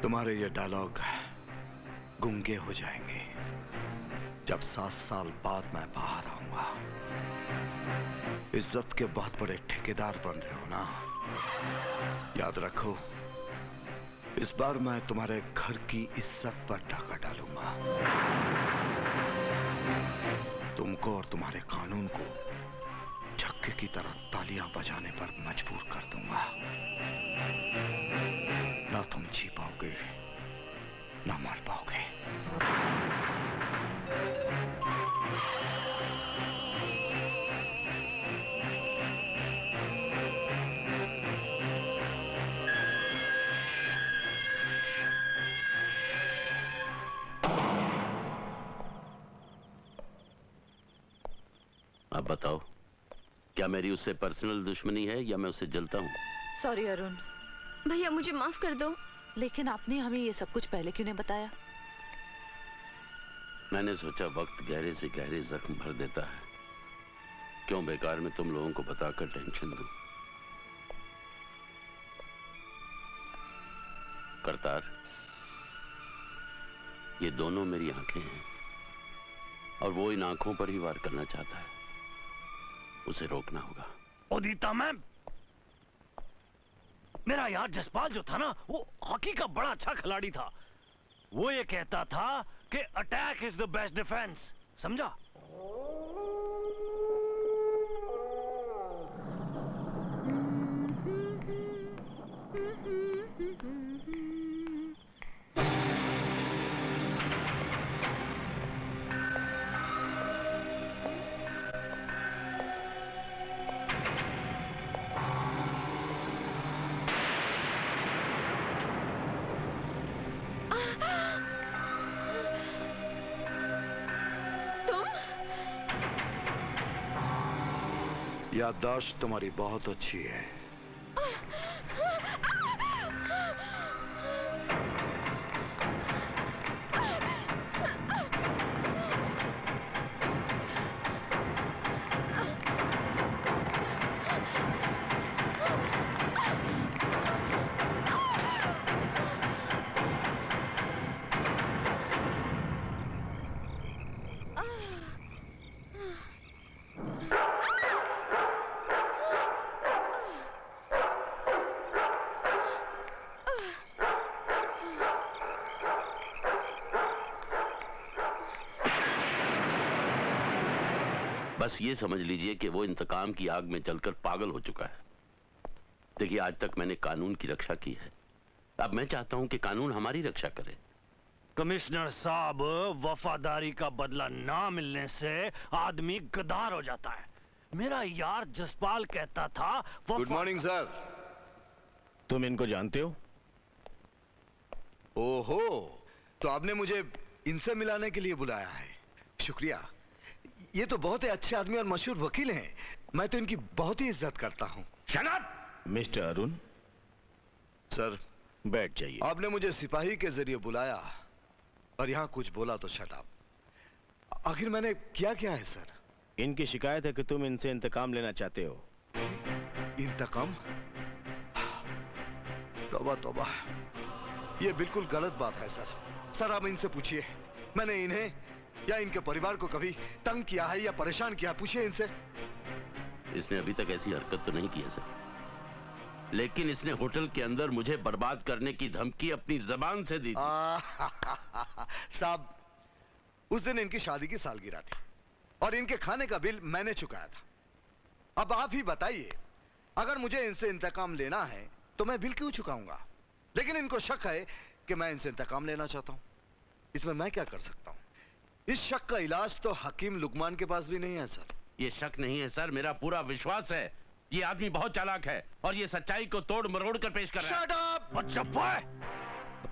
तुम्हारे ये डायलॉग गूंगे हो जाएंगे जब 7 साल बाद मैं बाहर आऊंगा। इज्जत के बहुत बड़े ठेकेदार बन रहे हो ना, याद रखो, इस बार मैं तुम्हारे घर की इज्जत पर डाका डालूंगा। तुमको और तुम्हारे कानून को छक्के की तरह तालियां बजाने पर मजबूर कर दूंगा। ना तुम जी पाओगे ना मर पाओगे। अब बताओ, क्या मेरी उससे पर्सनल दुश्मनी है या मैं उससे जलता हूँ? सॉरी अरुण। भैया मुझे माफ कर दो। लेकिन आपने हमें ये सब कुछ पहले क्यों नहीं बताया? मैंने सोचा वक्त गहरे से गहरे जख्म भर देता है, क्यों बेकार में तुम लोगों को बताकर टेंशन दूं। करतार, ये दोनों मेरी आंखें हैं और वो इन आंखों पर ही वार करना चाहता है। उसे रोकना होगा। उदिता मैम, मेरा यार जसपाल जो था ना, वो हॉकी का बड़ा अच्छा खिलाड़ी था। वो ये कहता था कि attack is the best defence, समझा? याददाश्त तुम्हारी बहुत अच्छी है। बस ये समझ लीजिए कि वो इंतकाम की आग में जलकर पागल हो चुका है। देखिए, आज तक मैंने कानून की रक्षा की है, अब मैं चाहता हूं कि कानून हमारी रक्षा करे। कमिश्नर साहब, वफादारी का बदला ना मिलने से आदमी गद्दार हो जाता है। मेरा यार जसपाल कहता था। Good morning sir. तुम इनको जानते हो? ओहो, तो आपने मुझे इनसे मिलाने के लिए बुलाया है। शुक्रिया। ये तो बहुत ही अच्छे आदमी और मशहूर वकील हैं। मैं तो इनकी बहुत ही इज्जत करता हूँ। Shut up! Mister Arun. Sir, बैठ जाइए। आपने मुझे सिपाही के जरिए बुलाया और यहाँ कुछ बोला तो शट अप। आखिर मैंने क्या किया है सर? इनकी शिकायत है कि तुम इनसे इंतकाम लेना चाहते हो। इंतकाम? तौबा तौबा, ये बिल्कुल गलत बात है सर। सर, आप इनसे पूछिए, मैंने इन्हें या इनके परिवार को कभी तंग किया है या परेशान किया? पूछिए इनसे। इसने अभी तक ऐसी हरकत तो नहीं की है सर, लेकिन इसने होटल के अंदर मुझे बर्बाद करने की धमकी अपनी जबान से दी थी। साहब, उस दिन इनकी शादी की सालगिरह थी और इनके खाने का बिल मैंने चुकाया था। अब आप ही बताइए, अगर मुझे इनसे इंतकाम लेना है तो मैं बिल क्यों चुकाऊंगा? लेकिन इनको शक है कि मैं इनसे इंतकाम लेना चाहता हूं। इसमें मैं क्या कर सकता हूं? इस शक का इलाज तो हकीम लुकमान के पास भी नहीं है सर। ये शक नहीं है सर, मेरा पूरा विश्वास है। ये आदमी बहुत चालाक है और ये सच्चाई को तोड़ मरोड़ कर पेश कर रहा है। Shut up!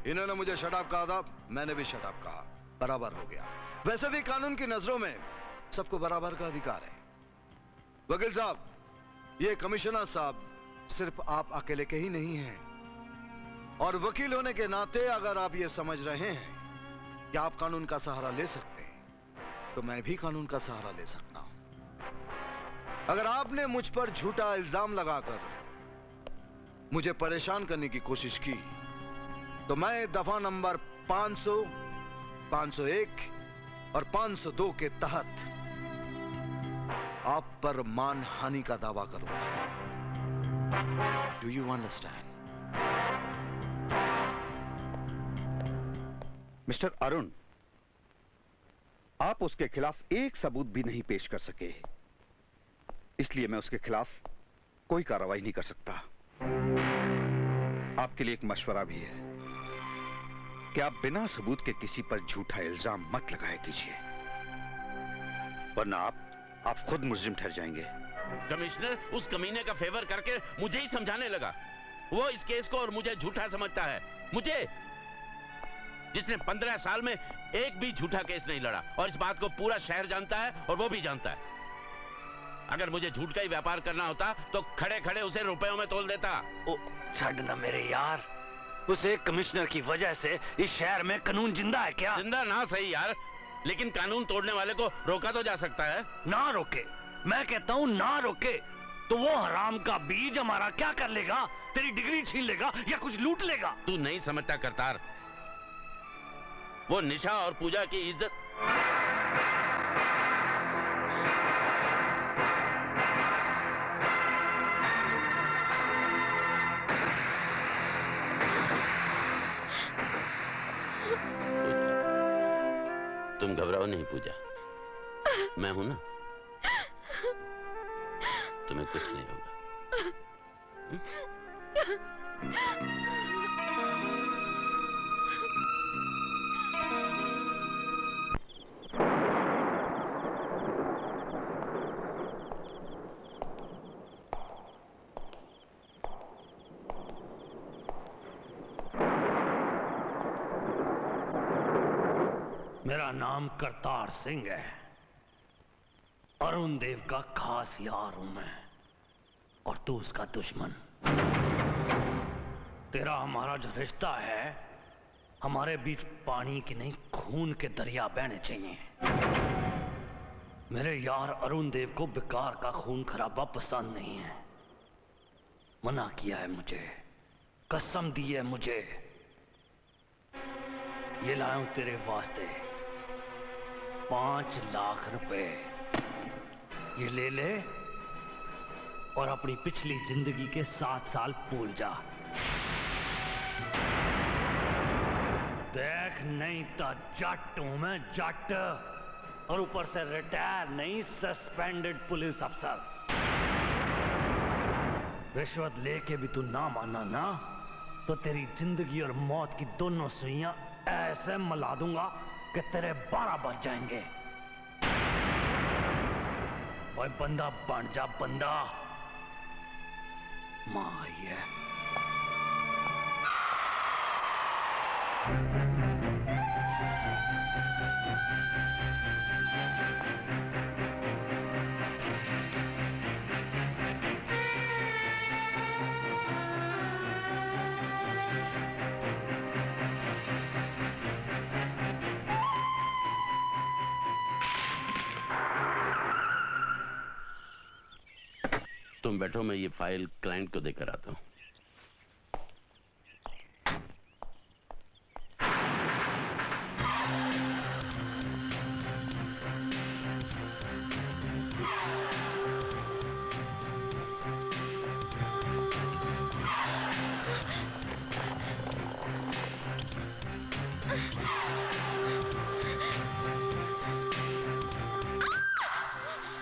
इन्होंने मुझे शट अप कहा था, मैंने भी शट अप कहा। बराबर हो गया। वैसे भी कानून की नजरों में सबको बराबर का अधिकार है। वकील साहब, ये कमिश्नर साहब सिर्फ आप अकेले के ही नहीं हैं, और वकील होने के नाते अगर आप ये समझ रहे हैं कि आप कानून का सहारा ले सकते हैं, तो मैं भी कानून का सहारा ले सकता हूं। अगर आपने मुझ पर झूठा इल्जाम लगाकर मुझे परेशान करने की कोशिश की, तो मैं दफा नंबर 500, 501 और 502 के तहत आप पर मानहानि का दावा करूंगा। Do you understand? Mister Arun, आप उसके खिलाफ एक सबूत भी नहीं पेश कर सके, इसलिए मैं उसके खिलाफ कोई कार्रवाई नहीं कर सकता। आपके लिए एक मशवरा भी है कि आप बिना सबूत के किसी पर झूठा इल्जाम मत लगाया कीजिए, वरना आप खुद मुल्जिम ठहर जाएंगे। कमिश्नर उस कमीने का फेवर करके मुझे ही समझाने लगा। वो इस केस को और मुझे झूठा समझता है। मुझे, जिसने 15 साल में एक भी झूठा केस नहीं लड़ा, और इस बात को पूरा शहर जानता है और वो भी जानता है। अगर मुझे झूठ का ही व्यापार करना होता तो खड़े खड़े उसे रुपयों में तोल देता। ओ छड़ ना मेरे यार, उस एक कमिश्नर की वजह से इस शहर में कानून जिंदा है क्या? जिंदा ना सही यार, लेकिन कानून तोड़ने वाले को रोका तो जा सकता है। ना रोके, मैं कहता हूँ ना रोके, तो वो हराम का बीज हमारा क्या कर लेगा? तेरी डिग्री छीन लेगा या कुछ लूट लेगा? तू नहीं समझता करतार, वो निशा और पूजा की इज्जत। तुम घबराओ नहीं पूजा, मैं हूं ना, तुम्हें कुछ नहीं होगा। मेरा नाम करतार सिंह है, अरुण देव का खास यार हूं मैं। और तू उसका दुश्मन। तेरा हमारा जो रिश्ता है, हमारे बीच पानी के नहीं खून के दरिया बहने चाहिए। मेरे यार अरुण देव को बेकार का खून खराबा पसंद नहीं है। मना किया है मुझे, कसम दी है मुझे। ये लाया हूं तेरे वास्ते 5 लाख रुपए। ये ले ले और अपनी पिछली जिंदगी के 7 साल भूल जा। देख, नहीं तो जट हूं मैं, जट, और ऊपर से रिटायर नहीं, सस्पेंडेड पुलिस अफसर। रिश्वत लेके भी तू ना माना ना, तो तेरी जिंदगी और मौत की दोनों सुइयां ऐसे मला दूंगा कि तेरे 12 बज जाएंगे। ओए बंदा बन जा, बंदा। मां आई है। तुम बैठो, मैं ये फाइल क्लाइंट को देकर आता हूं।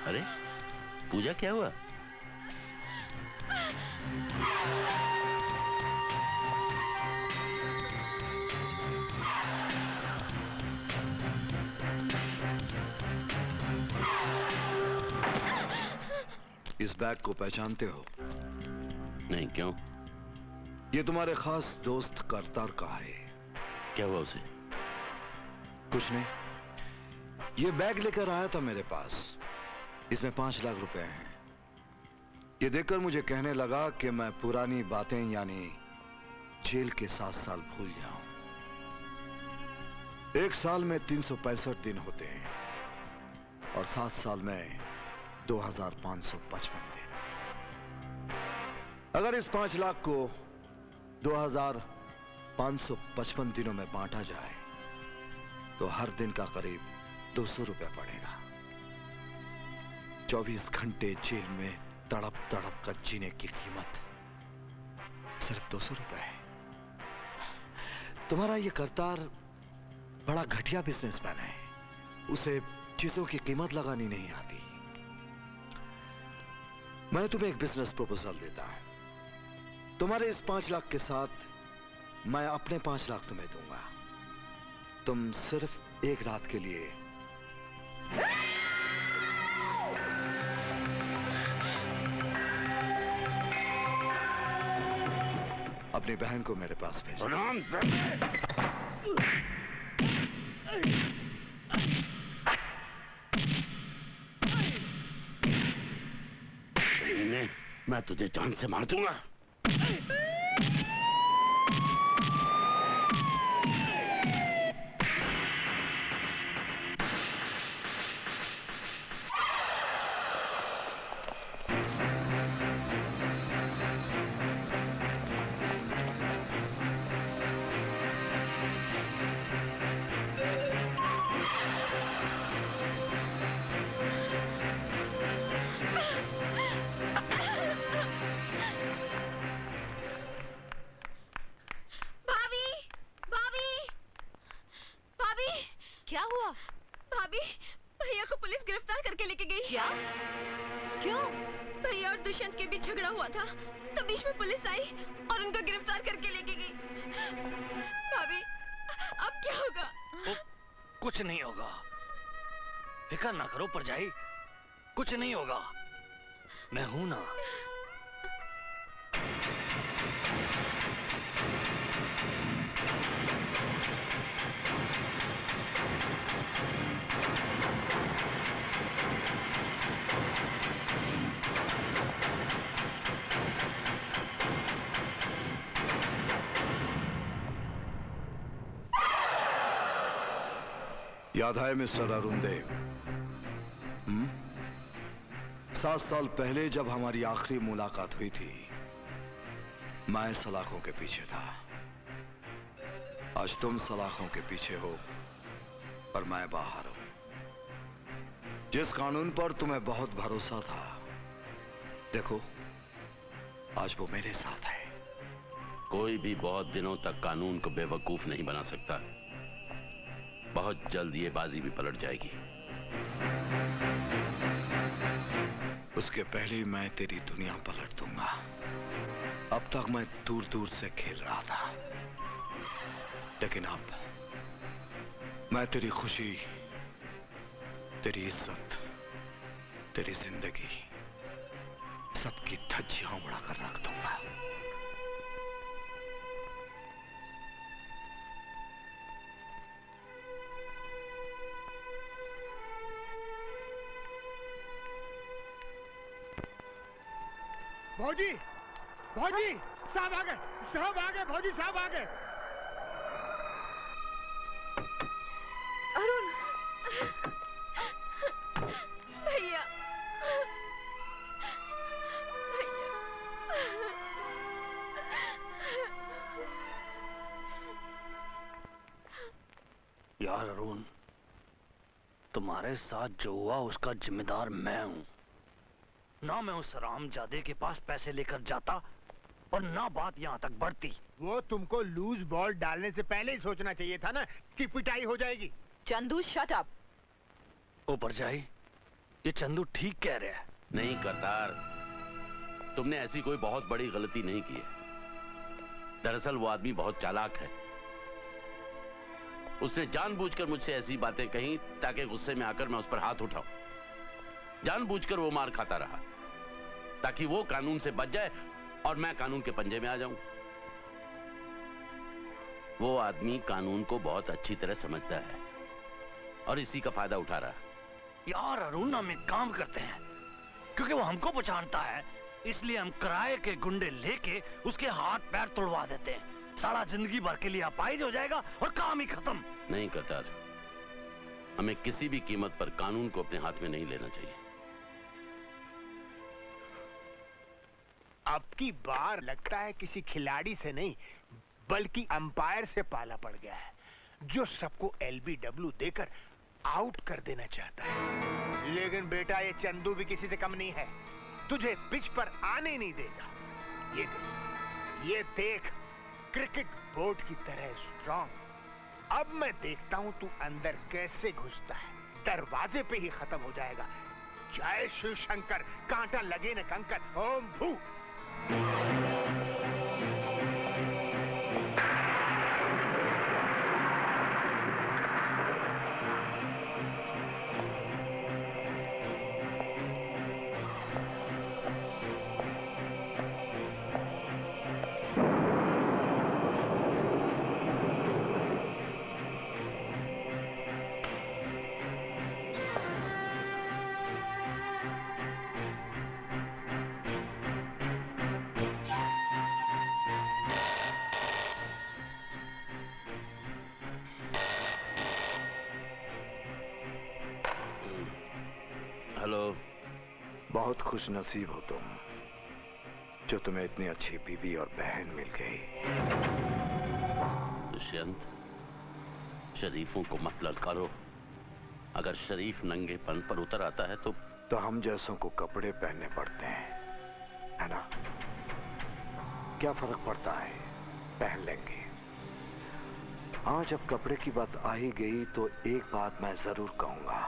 अरे पूजा, क्या हुआ? इस बैग को पहचानते हो? नहीं, क्यों? ये तुम्हारे खास दोस्त करतार का है। क्या हुआ उसे? कुछ नहीं। ये बैग लेकर आया था मेरे पास। इसमें 5 लाख रुपए हैं। ये देखकर मुझे कहने लगा कि मैं पुरानी बातें यानी जेल के 7 साल भूल जाऊं। 1 साल में 365 दिन होते हैं और 7 साल में 2555 दिन। अगर इस 5 लाख को 2555 दिनों में बांटा जाए तो हर दिन का करीब 200 रुपया पड़ेगा। 24 घंटे जेल में तड़प तड़प कर जीने की कीमत सिर्फ 200 रुपए है। तुम्हारा ये करतार बड़ा घटिया बिजनेसमैन है। उसे चीजों की कीमत लगानी नहीं आती। मैं तुम्हें एक बिजनेस प्रपोजल देता हूं। तुम्हारे इस 5 लाख के साथ मैं अपने 5 लाख तुम्हें दूंगा। तुम सिर्फ 1 रात के लिए अपनी बहन को मेरे पास भेज। मैं तुझे जान से मार दूंगा। दुष्यंत के बीच झगड़ा हुआ था, तो बीच में पुलिस आई और उनको गिरफ्तार करके लेके गई। भाभी, अब क्या होगा? कुछ नहीं होगा, फिक्र ना करो परजाई, कुछ नहीं होगा। मैं हूं ना। याद है मिस्टर अरुण देव? 7 साल पहले जब हमारी आखिरी मुलाकात हुई थी, मैं सलाखों के पीछे था। आज तुम सलाखों के पीछे हो और मैं बाहर हूं। जिस कानून पर तुम्हें बहुत भरोसा था, देखो आज वो मेरे साथ है। कोई भी बहुत दिनों तक कानून को बेवकूफ नहीं बना सकता। बहुत जल्द ये बाजी भी पलट जाएगी। उसके पहले ही मैं तेरी दुनिया पलट दूंगा। अब तक मैं दूर दूर से खेल रहा था, लेकिन अब मैं तेरी खुशी, तेरी इज्जत, तेरी जिंदगी सबकी धज्जियां उड़ाकर रख दूंगा। भौजी, भौजी साहब आ गए, साहब आ गए, भौजी साहब आ गए। अरुण, भैया, यार अरुण, तुम्हारे साथ जो हुआ उसका जिम्मेदार मैं हूं। ना मैं उस रामजादे के पास पैसे लेकर जाता और ना बात यहाँ तक बढ़ती। वो तुमको लूज बॉल डालने से पहले ही सोचना चाहिए था ना कि पिटाई हो जाएगी। Chandu shut up. ऊपर जाए, ये चंदू ठीक कह रहा है। नहीं करतार, तुमने ऐसी कोई बहुत बड़ी गलती नहीं की है। दरअसल वो आदमी बहुत चालाक है। उसने जानबूझकर मुझसे ऐसी बातें कही ताकि गुस्से में आकर मैं उस पर हाथ उठाऊं। जानबूझकर वो मार खाता रहा ताकि वो कानून से बच जाए और मैं कानून के पंजे में आ जाऊं। वो आदमी कानून को बहुत अच्छी तरह समझता है और इसी का फायदा उठा रहा। यार अरुण, हम एक काम करते हैं, क्योंकि वो हमको पहचानता है, इसलिए हम किराए के गुंडे लेके उसके हाथ पैर तोड़वा देते हैं। सारा जिंदगी भर के लिए अपाहिज हो जाएगा और काम ही खत्म। नहीं करतार, हमें किसी भी कीमत पर कानून को अपने हाथ में नहीं लेना चाहिए। अब की बार लगता है किसी खिलाड़ी से नहीं बल्कि अंपायर से पाला पड़ गया है, जो सबको एलबीडब्ल्यू देकर आउट कर देना चाहता है। लेकिन बेटा, ये चंदू भी किसी से कम नहीं है, तुझे पिच पर आने नहीं देगा। ये देख, क्रिकेट बोर्ड की तरह स्ट्रॉन्ग। अब मैं देखता हूँ तू अंदर कैसे घुसता है। दरवाजे पे ही खत्म हो जाएगा। जय शिव शंकर, कांटा लगे न कंकर। ओम भू। हेलो। बहुत खुश नसीब हो तुम, जो तुम्हें इतनी अच्छी बीवी और बहन मिल गई। दुष्यंत, शरीफों को मत ललकारो। अगर शरीफ नंगेपन पर उतर आता है तो हम जैसों को कपड़े पहनने पड़ते हैं, है ना? क्या फर्क पड़ता है, पहन लेंगे। हाँ, जब कपड़े की बात आ ही गई तो एक बात मैं जरूर कहूंगा।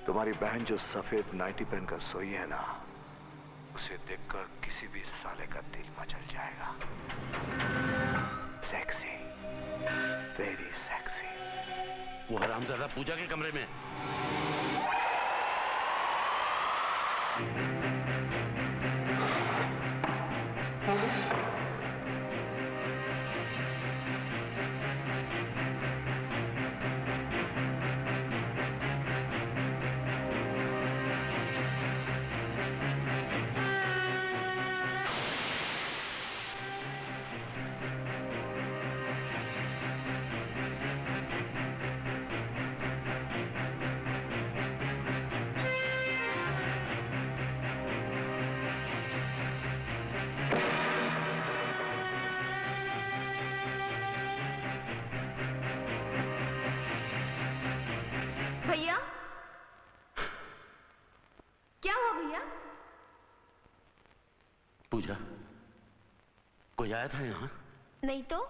तुम्हारी बहन जो सफेद नाइटी पहनकर सोई है ना, उसे देखकर किसी भी साले का दिल मचल जाएगा। Sexy, very sexy. वो हरामजादा पूजा के कमरे में। भैया, क्या हुआ भैया? पूजा, कोई आया था यहाँ? नहीं तो।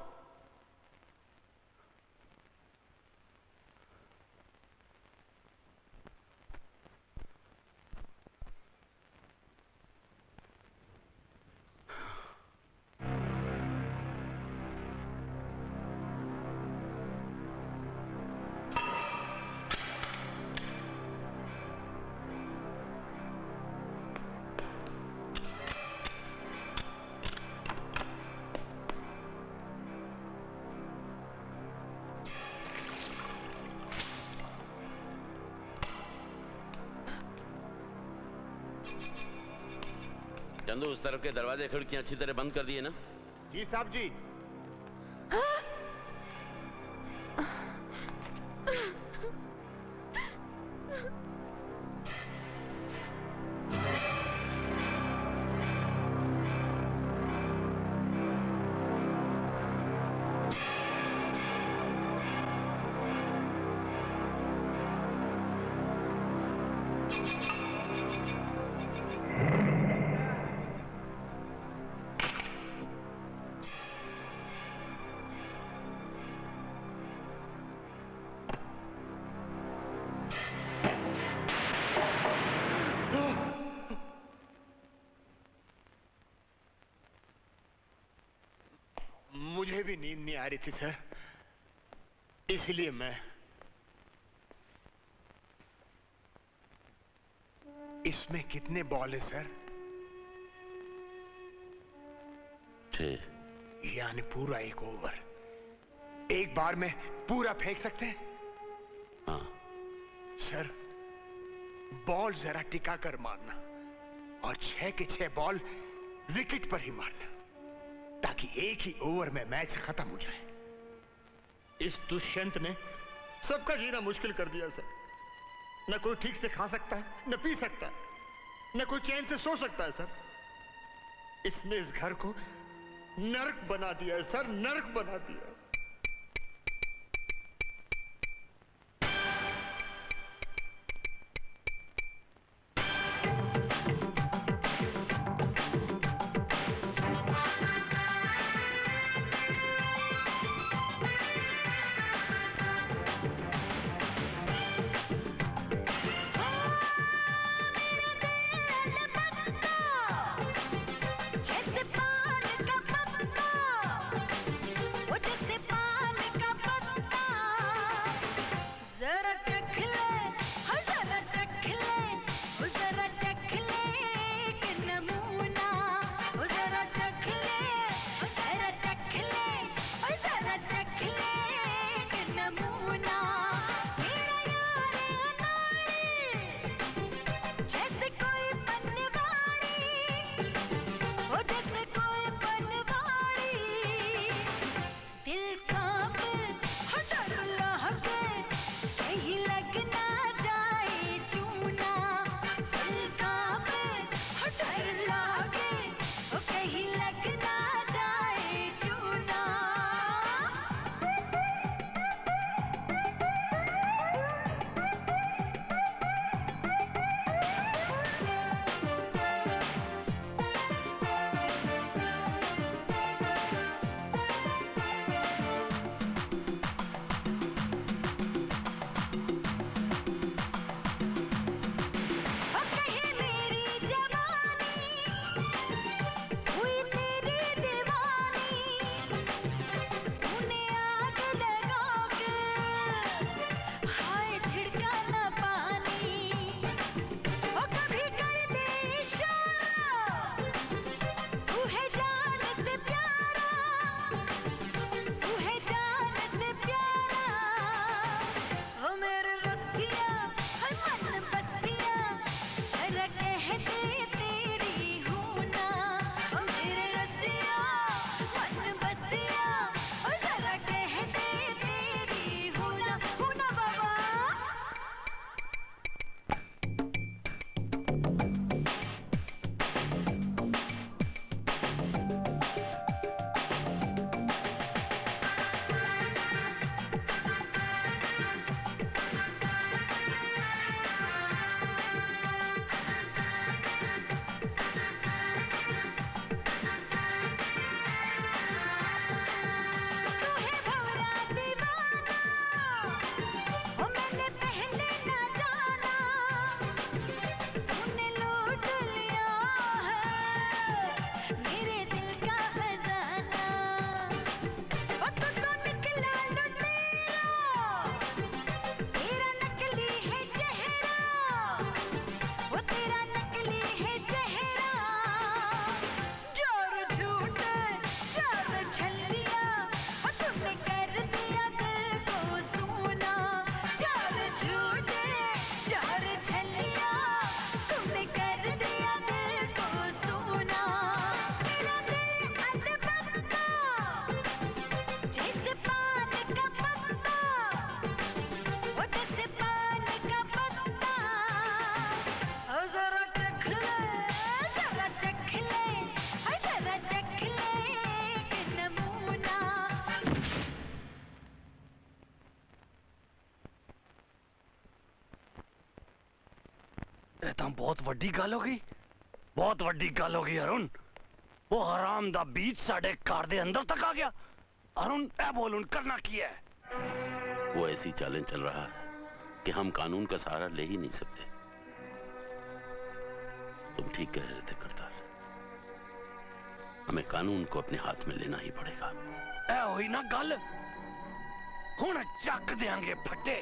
चंदू, उस तरफ के दरवाजे खिड़कियां अच्छी तरह बंद कर दिए ना? जी साहब जी। मुझे भी नींद नहीं आ रही थी सर, इसलिए मैं इसमें कितने बॉल है सर? 6। यानी पूरा एक ओवर एक बार में पूरा फेंक सकते हैं? हाँ। सर, बॉल जरा टिका कर मारना और 6 के 6 बॉल विकेट पर ही मारना, ताकि एक ही ओवर में मैच खत्म हो जाए। इस दुष्यंत ने सबका जीना मुश्किल कर दिया सर। न कोई ठीक से खा सकता है, न पी सकता है, न कोई चैन से सो सकता है सर। इसने इस घर को नरक बना दिया है सर, नरक बना दिया। जैसे ये तो बहुत वड्डी गल हो गई, बहुत वड्डी गल हो गई अरुण। वो हराम दा बीच साढ़े कार दे अंदर तक आ गया। अरुण ए बोल उन करना की है? वो ऐसी चालें चल रहा है कि हम कानून का सहारा ले ही नहीं सकते। तुम ठीक कह रहे थे करतार, हमें कानून को अपने हाथ में लेना ही पड़ेगा। ए हुई ना गल, हुण चक देंगे फटे।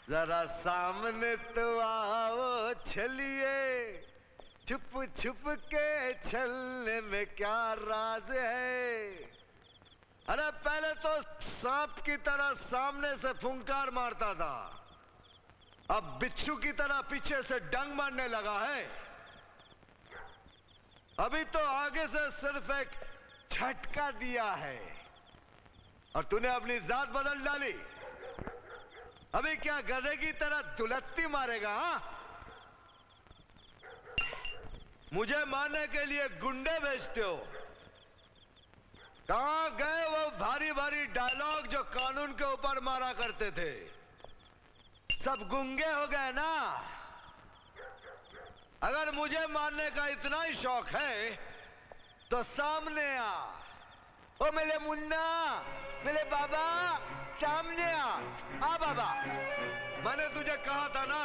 जरा सामने तो आओ छलिए, छुप छुप के छलने में क्या राज है। अरे पहले तो सांप की तरह सामने से फुंकार मारता था, अब बिच्छू की तरह पीछे से डंग मारने लगा है। अभी तो आगे से सिर्फ एक झटका दिया है और तूने अपनी जात बदल डाली। अभी क्या गधे की तरह दुलत्ती मारेगा? हाँ, मुझे मारने के लिए गुंडे भेजते हो। कहां गए वो भारी भारी डायलॉग जो कानून के ऊपर मारा करते थे? सब गुंगे हो गए ना। अगर मुझे मारने का इतना ही शौक है तो सामने आ। ओ मेरे मुन्ना, मेरे बाबा, सामने आ बाबा। मैंने तुझे कहा था ना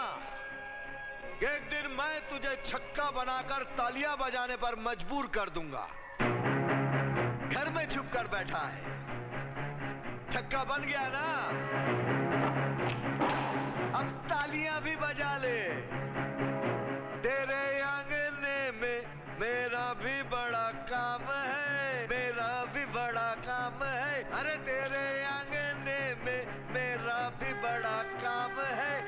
कि एक दिन मैं तुझे छक्का बनाकर तालियां बजाने पर मजबूर कर दूंगा। घर में छुप कर बैठा है, छक्का बन गया ना, अब तालियां भी बजा ले। तेरे आंगने में मेरा भी बड़ा काम है, मेरा भी बड़ा काम है। अरे तेरे आंगने में मेरा भी बड़ा काम है।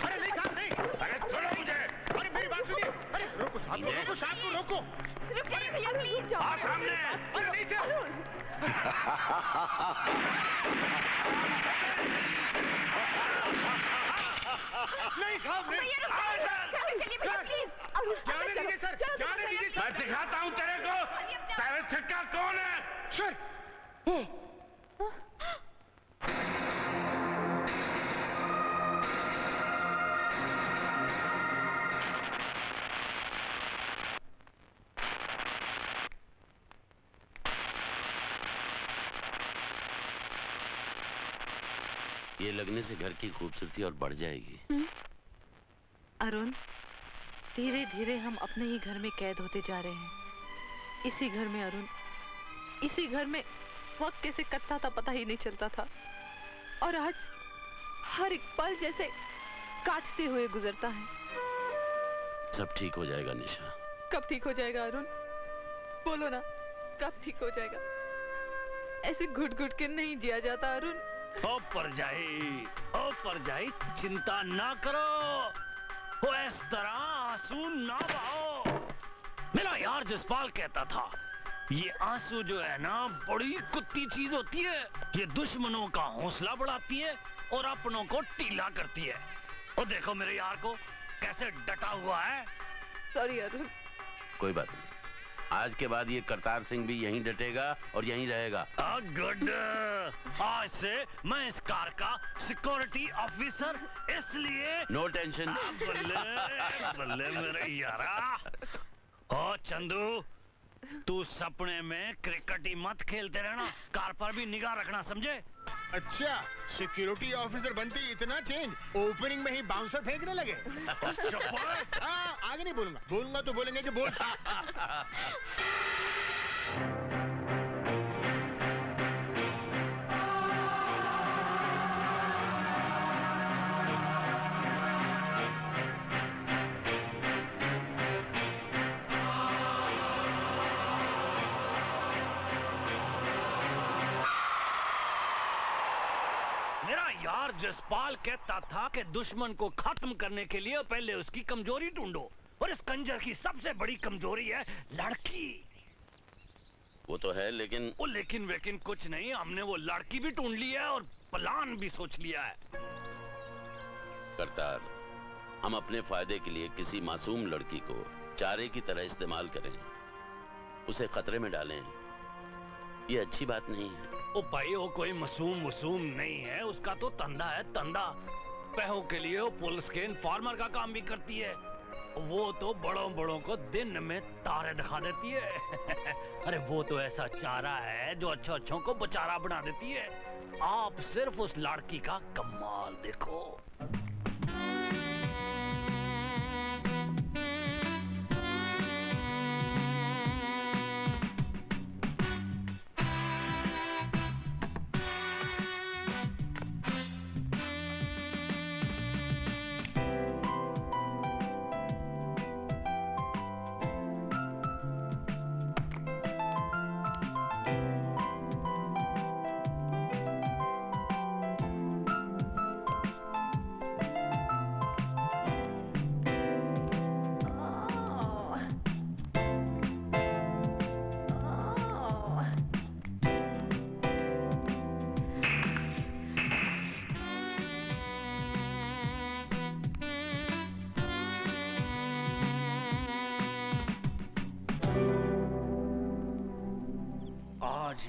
अरे नहीं साहब नहीं, अरे छोड़ो मुझे। अरे मेरी बात सुनिए। अरे रोको साहब को, रोको साहब को, रोको। रुक जाइए भैया प्लीज जाओ। आ सामने। अरे नहीं साहब। नहीं साहब नहीं। चलिए भैया प्लीज। जाने दीजिए सर, जाने दीजिए सर। मैं दिखाता हूँ तेरे को, तेरा छक्का कौन है। सर ये लगने से घर की खूबसूरती और बढ़ जाएगी। अरुण, धीरे धीरे हम अपने ही घर में कैद होते जा रहे हैं। इसी घर में अरुण, इसी घर में वक्त कैसे कटता था पता ही नहीं चलता था, और आज हर एक पल जैसे काटते हुए गुजरता है। सब ठीक हो जाएगा निशा। कब ठीक हो जाएगा अरुण? बोलो ना, कब ठीक हो जाएगा? ऐसे घुट घुट के नहीं जिया जाता अरुण। ओ परजाई, चिंता ना करो, वो इस तरह आंसू ना बहाओ। मेरा यार जसपाल कहता था, ये आंसू जो है ना बड़ी कुत्ती चीज होती है। ये दुश्मनों का हौसला बढ़ाती है और अपनों को टीला करती है। और देखो मेरे यार को कैसे डटा हुआ है। सॉरी अरुण। कोई बात नहीं, आज के बाद ये करतार सिंह भी यहीं डटेगा और यहीं रहेगा। गुड, आज से मैं इस कार का सिक्योरिटी ऑफिसर, इसलिए नो टेंशन। बल्ले मेरे यारा। ओ चंदू, तू सपने में क्रिकेट ही मत खेलते रहना, कार पर भी निगाह रखना, समझे? अच्छा, सिक्योरिटी ऑफिसर बनते ही इतना चेंज, ओपनिंग में ही बाउंसर फेंकने लगे। हाँ, आगे नहीं बोलूंगा तो बोलेंगे कि बोलता। यार जसपाल कहता था कि दुश्मन को खत्म करने के लिए पहले उसकी कमजोरी ढूंढो, और इस कंजर की सबसे बड़ी कमजोरी है लड़की। वो तो है, लेकिन वो लेकिन वेकिन कुछ नहीं, हमने वो लड़की भी ढूंढ ली है और प्लान भी सोच लिया है। करतार, हम अपने फायदे के लिए किसी मासूम लड़की को चारे की तरह इस्तेमाल करें, उसे खतरे में डालें, ये अच्छी बात नहीं है। ओ भाई, वो कोई मासूम वसूम नहीं है, उसका तो तंदा है तंदा। पैसों के लिए वो पुलिस के इन्फॉर्मर का काम भी करती है। वो तो बड़ों बड़ों को दिन में तारे दिखा देती है। अरे वो तो ऐसा चारा है जो अच्छों अच्छों को बेचारा बना देती है। आप सिर्फ उस लड़की का कमाल देखो।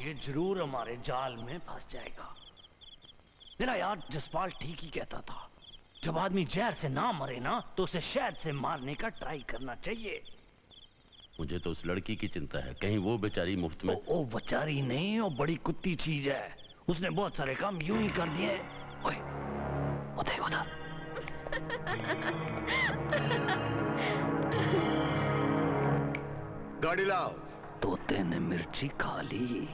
ये जरूर हमारे जाल में फंस जाएगा। मेरा यार जसपाल ठीक ही कहता था, जब आदमी जहर से ना मरे ना तो उसे शहद से मारने का ट्राई करना चाहिए। मुझे तो उस लड़की की चिंता है, कहीं वो बेचारी मुफ्त में। ओ बेचारी नहीं, वो बड़ी कुत्ती चीज है, उसने बहुत सारे काम यूं ही कर दिए। ओए, वो देखो उधर। गाड़ी लाओ। तोते ने मिर्ची खा ली।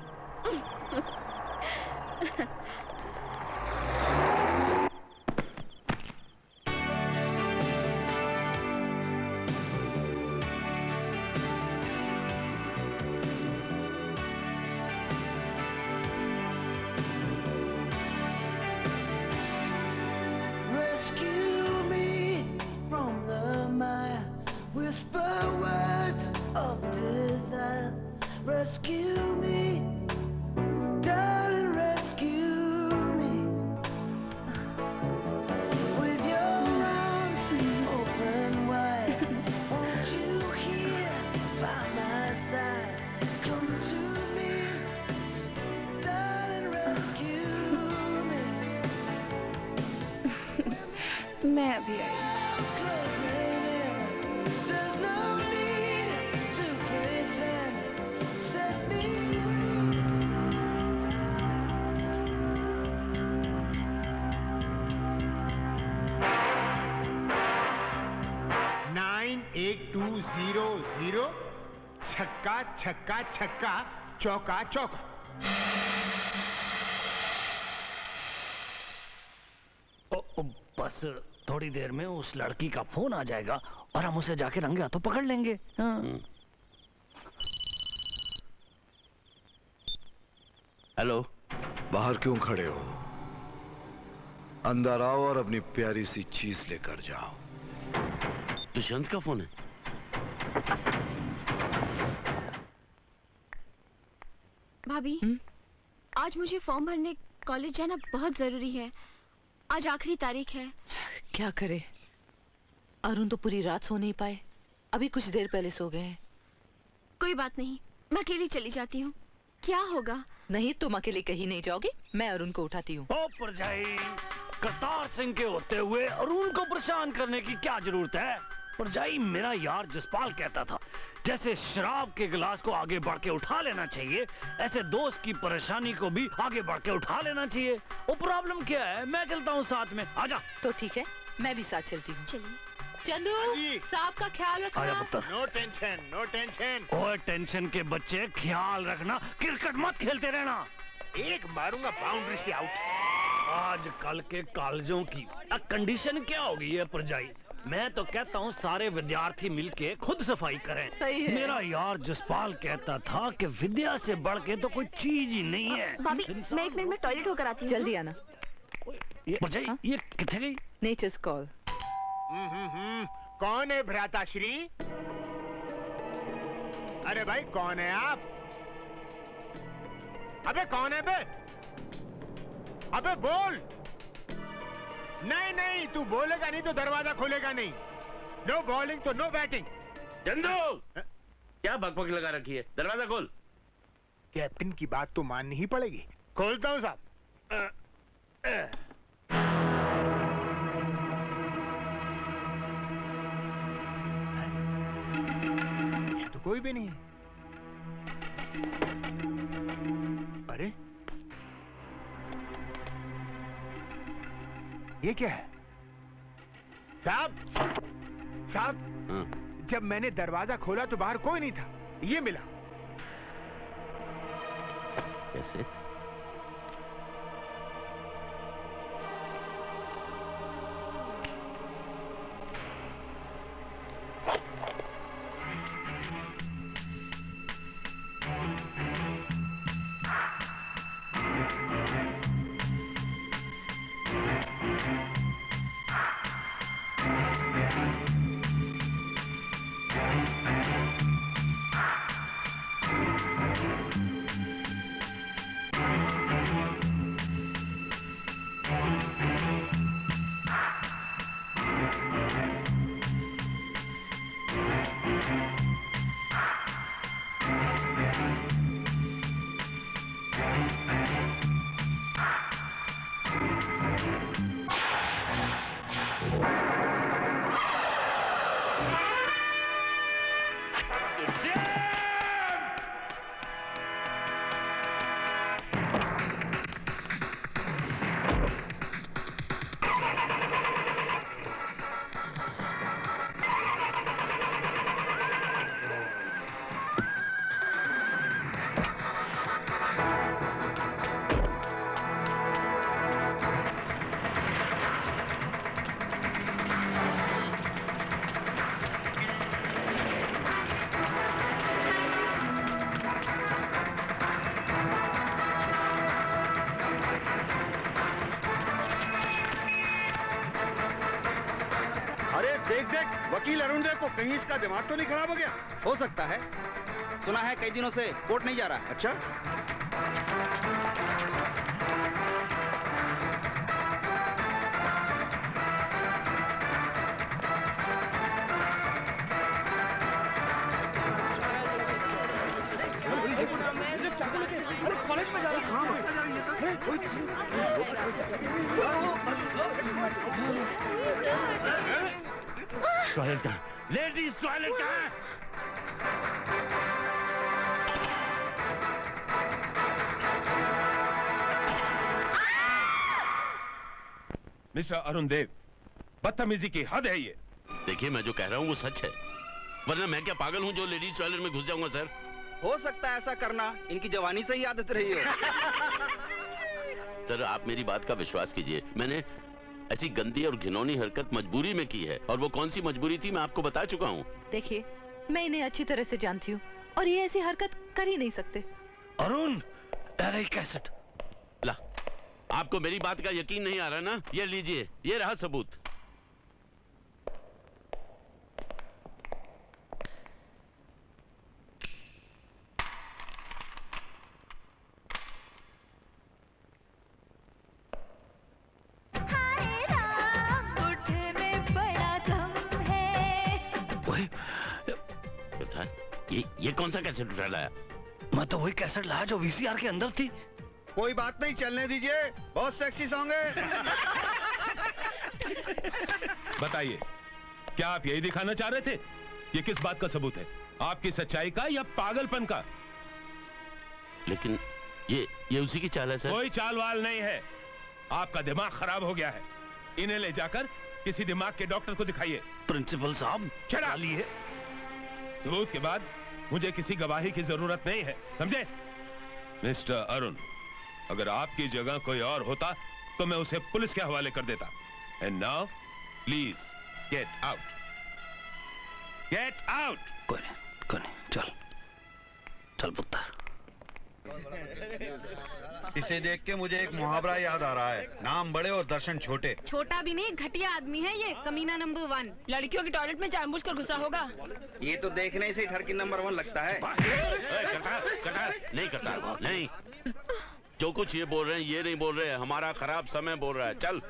Rescue me from the mire, whisper words of desire. Rescue me, darling, rescue me. With your arms open wide, won't you hear by my side? Come to me, darling, rescue me. मैं अभी आई। There's no need to pretend. Set me nine 8200 छक्का छक्का छक्का चौका चौका। बस थोड़ी देर में उस लड़की का फोन आ जाएगा और हम उसे जाके रंगे हाथों पकड़ लेंगे। हाँ। हेलो। बाहर क्यों खड़े हो? अंदर आओ और अपनी प्यारी सी चीज लेकर जाओ। दुष्यंत का फोन है। भाभी, आज मुझे फॉर्म भरने कॉलेज जाना बहुत जरूरी है। आज आखिरी तारीख है। क्या करे, अरुण तो पूरी रात सो नहीं पाए, अभी कुछ देर पहले सो गए हैं। कोई बात नहीं, मैं अकेली चली जाती हूँ। क्या होगा? नहीं, तुम अकेले कहीं नहीं जाओगी, मैं अरुण को उठाती हूँ। ओ परजाई, करतार सिंह के होते हुए अरुण को परेशान करने की क्या जरूरत है? परजाई, मेरा यार जसपाल कहता था जैसे शराब के गिलास को आगे बढ़ के उठा लेना चाहिए, ऐसे दोस्त की परेशानी को भी आगे बढ़ के उठा लेना चाहिए। वो प्रॉब्लम क्या है, मैं चलता हूँ साथ में, आजा। तो ठीक है, मैं भी साथ चलती हूँ। चलिए। चंदू, साहब का ख्याल रखना। आजा पुत्र। No tension, no tension. ओए टेंशन के बच्चे, ख्याल रखना, क्रिकेट मत खेलते रहना। एक मारूंगा बाउंड्री से आउट। आजकल के कॉलेजों की कंडीशन क्या हो गई है परजाई? मैं तो कहता हूँ सारे विद्यार्थी मिलके खुद सफाई करें। सही है। मेरा यार जसपाल कहता था कि विद्या से बढ़ के तो कोई चीज ही नहीं है। भाभी, मैं 1 मिनट में टॉयलेट होकर आती हूँ। जल्दी आना। परजाई, ये किथे गई? Nature's call. कौन है भ्राताश्री? अरे भाई, कौन है आप? अबे कौन है बे? अबे बोल। नहीं नहीं, तू बोलेगा नहीं तो दरवाजा खोलेगा नहीं। नो बॉलिंग तो नो बैटिंग। चंदू, क्या बकबक लगा रखी है? दरवाजा खोल। कैप्टन की बात तो माननी ही पड़ेगी। खोलता हूँ साहब। ये तो कोई भी नहीं है। अरे ये क्या है? साहब, साहब, जब मैंने दरवाजा खोला तो बाहर कोई नहीं था, ये मिला। कैसे? वकील अरुण देव को कहीं इसका दिमाग तो नहीं खराब हो गया? हो सकता है, सुना है कई दिनों से कोर्ट नहीं जा रहा। अच्छा, कॉलेज में जा रहा टॉयलेट कहाँ? लेडीज टॉयलेट कहाँ है? मिस्टर अरुण देव, बदतमीजी की हद है ये। देखिए, मैं जो कह रहा हूँ वो सच है, वरना मैं क्या पागल हूँ जो लेडीज टॉयलेट में घुस जाऊंगा? सर, हो सकता है ऐसा करना इनकी जवानी से ही आदत रही हो। सर, आप मेरी बात का विश्वास कीजिए, मैंने ऐसी गंदी और घिनौनी हरकत मजबूरी में की है, और वो कौन सी मजबूरी थी मैं आपको बता चुका हूँ। देखिए, मैं इन्हें अच्छी तरह से जानती हूँ और ये ऐसी हरकत कर ही नहीं सकते। अरुण, अरे कैसेट ला, आपको मेरी बात का यकीन नहीं आ रहा ना? ये लीजिए, ये रहा सबूत। ये कौन सा कैसेट उठा लाया? मैं तो वही कैसेट लाया जो वीसीआर के अंदर थी। कोई बात नहीं, चलने दीजिए, बहुत सेक्सी सॉन्ग है। बताइए, क्या आप यही दिखाना चाह रहे थे? ये किस बात का सबूत है? आपकी सच्चाई का या पागलपन का? लेकिन ये उसी की चाल है सर। कोई चाल वाल नहीं है, आपका दिमाग खराब हो गया है। इन्हें ले जाकर किसी दिमाग के डॉक्टर को दिखाइए। प्रिंसिपल साहब चलिए। सबूत के बाद मुझे किसी गवाही की जरूरत नहीं है, समझे? मिस्टर अरुण, अगर आपकी जगह कोई और होता तो मैं उसे पुलिस के हवाले कर देता। And now please get out, get out. कोई नहीं, चल चल पुत्ता। इसे देख के मुझे एक मुहावरा याद आ रहा है, नाम बड़े और दर्शन छोटे। छोटा भी नहीं, घटिया आदमी है ये, कमीना नंबर 1। लड़कियों की टॉयलेट में जानबूझकर घुसा होगा। ये तो देखने से ठरकी नंबर 1 लगता है। नहीं करता, नहीं। जो कुछ ये बोल रहे हैं ये नहीं बोल रहे हैं, हमारा खराब समय बोल रहा है। चल।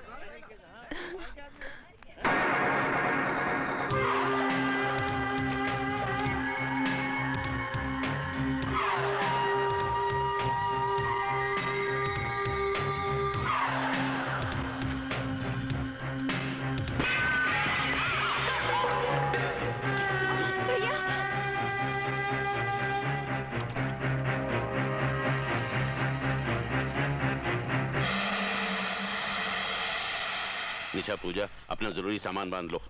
निशा, पूजा, अपना जरूरी सामान बांध लो।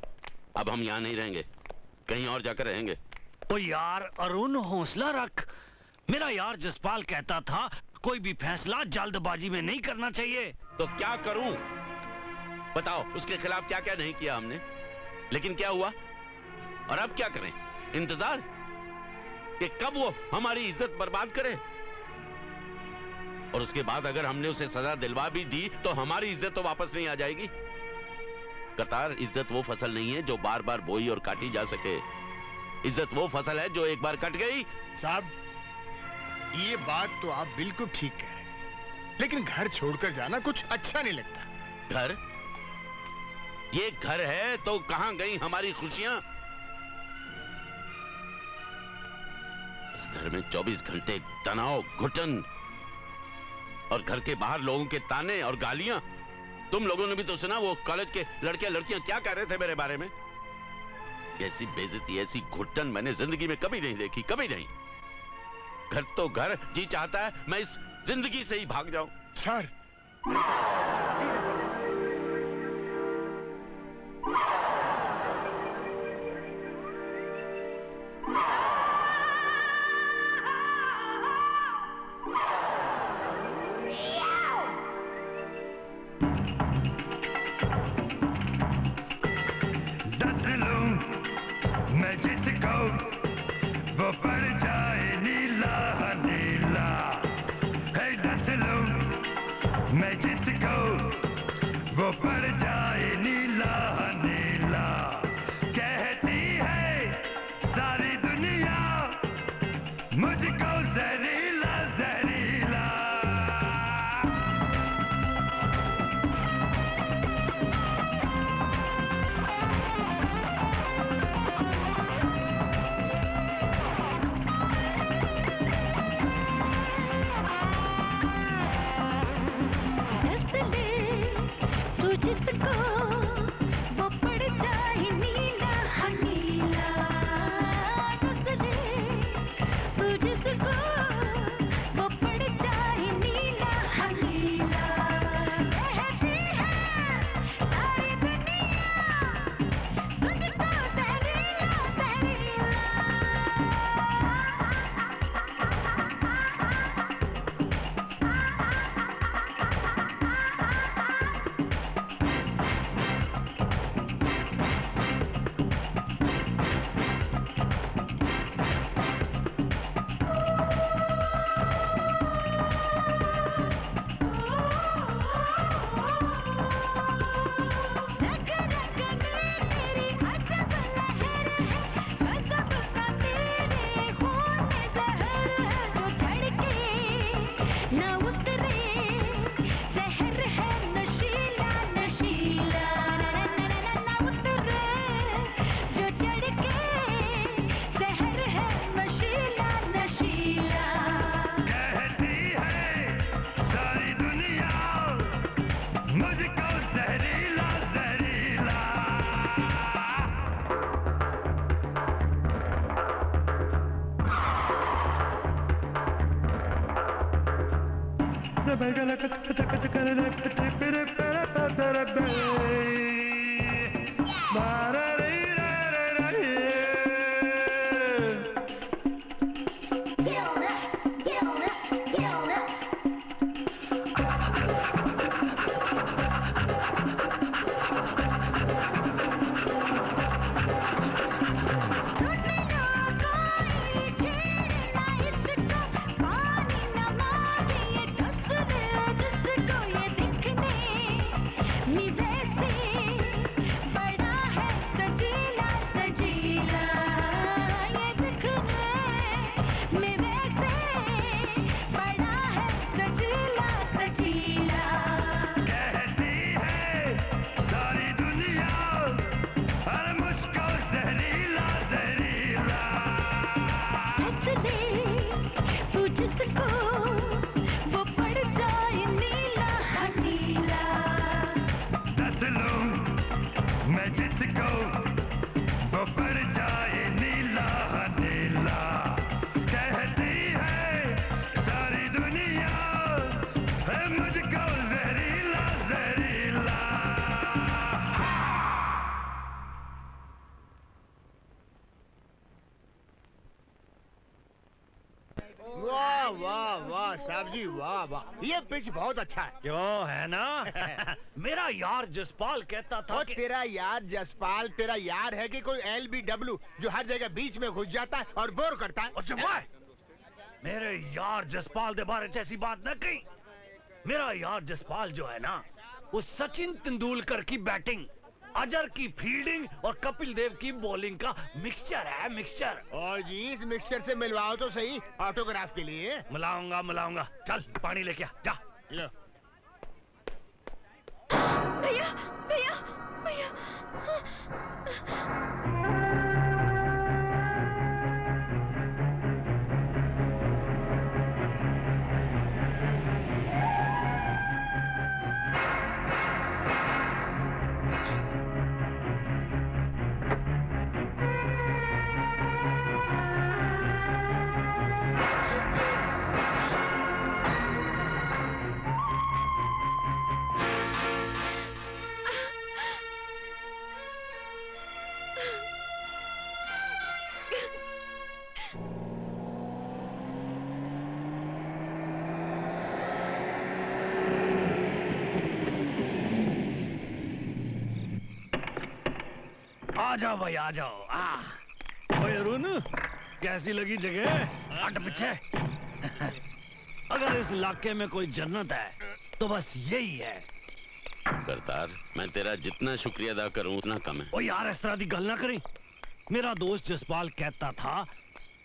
अब हम यहाँ नहीं रहेंगे, कहीं और जाकर रहेंगे। ओ यार अरुण, हौसला रख। मेरा यार जसपाल कहता था कोई भी फैसला जल्दबाजी में नहीं करना चाहिए। तो क्या करूं? बताओ, उसके खिलाफ क्या क्या नहीं किया हमने, लेकिन क्या हुआ? और अब क्या करें? इंतजार कि कब वो हमारी इज्जत बर्बाद करे, और उसके बाद अगर हमने उसे सजा दिलवा भी दी तो हमारी इज्जत तो वापस नहीं आ जाएगी। करतार, इज्जत वो फसल नहीं है जो बार बार बोई और काटी जा सके। इज्जत वो फसल है जो एक बार कट गई। साहब, ये बात तो आप बिल्कुल ठीक कह रहे हैं, लेकिन घर छोड़कर जाना कुछ अच्छा नहीं लगता। घर? ये घर है तो कहां गई हमारी खुशियां? इस घर में 24 घंटे तनाव, घुटन, और घर के बाहर लोगों के ताने और गालियां। तुम लोगों ने भी तो सुना वो कॉलेज के लड़के लड़कियां क्या कह रहे थे मेरे बारे में। ऐसी बेइज्जती, ऐसी घुटन मैंने जिंदगी में कभी नहीं देखी, कभी नहीं। घर तो घर, जी चाहता है मैं इस जिंदगी से ही भाग जाऊं। सर, वो पड़ जाए नीला नीला है, दस लूं मैं जिसको वो पड़ जाए नीला नीला। कहती है सारी दुनिया मुझको जहरीला जहरीला। जिसको वो पड़ जाए नीला नीला, दस दे तू जिसको वो पड़ वाह वाह वाह साहब जी, वाह वाह, ये पिच बहुत अच्छा है। क्यों है ना? मेरा यार जसपाल कहता था कि तेरा यार जसपाल तेरा यार है कि कोई LBW जो हर जगह बीच में घुस जाता है और बोर करता है। मेरे यार जसपाल के बारे ऐसी बात न कही। मेरा यार जसपाल जो है ना, वो सचिन तेंदुलकर की बैटिंग, अजहर की फील्डिंग और कपिल देव की बॉलिंग का मिक्सचर है, मिक्सचर। और जी इस मिक्सचर से मिलवाओ तो सही ऑटोग्राफ के लिए। मिलाऊंगा। चल पानी लेके आ, जा। लो। भैया भैया भैया, आ जाओ भाई, आ जाओ। ओए अरुण, कैसी लगी जगह? हट पीछे। अगर इस इलाके में कोई जन्नत है तो बस यही है। करतार, मैं तेरा जितना शुक्रिया अदा करूं उतना कम है। ओ यार, इस तरह की गल ना करी। मेरा दोस्त जसपाल कहता था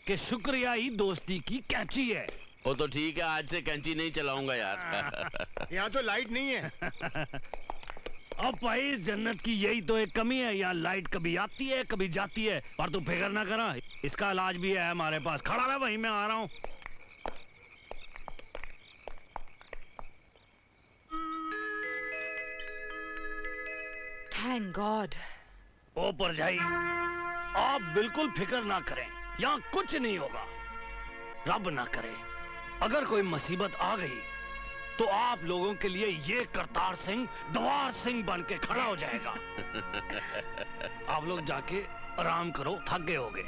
कि शुक्रिया ही दोस्ती की कैंची है। वो तो ठीक है, आज से कैंची नहीं चलाऊंगा यार। यहाँ तो लाइट नहीं है। अब भाई इस जन्नत की यही तो एक कमी है, यहाँ लाइट कभी आती है कभी जाती है, पर तू फिक्र ना करा, इसका इलाज भी है हमारे पास। खड़ा है वहीं, मैं आ रहा हूँ। Thank God. ओ परजाई, आप बिल्कुल फिक्र ना करें, यहाँ कुछ नहीं होगा। रब ना करे अगर कोई मुसीबत आ गई तो आप लोगों के लिए ये करतार सिंह दवार सिंह बन के खड़ा हो जाएगा। आप लोग जाके आराम करो, थक गए होगे।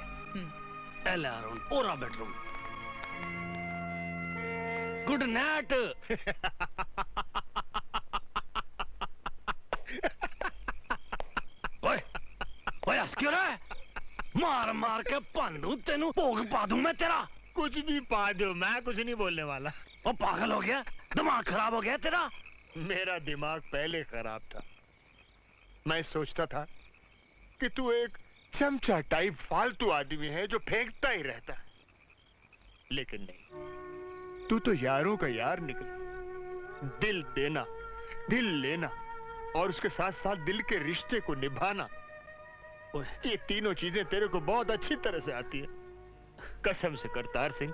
ओरा बेडरूम। Good night. ओए ओए, हंस क्यों रहा है? मार मार के पांडू तेनू भोग पा दूं मैं तेरा। कुछ भी पा दो, मैं कुछ नहीं बोलने वाला। ओ पागल हो गया, दिमाग खराब हो गया तेरा? मेरा दिमाग पहले खराब था। मैं सोचता था कि तू एक चमचा टाइप फालतू आदमी है जो फेंकता ही रहता है, लेकिन नहीं, तू तो यारों का यार निकला। दिल देना, दिल लेना और उसके साथ साथ दिल के रिश्ते को निभाना, ये तीनों चीजें तेरे को बहुत अच्छी तरह से आती है। कसम से करतार सिंह,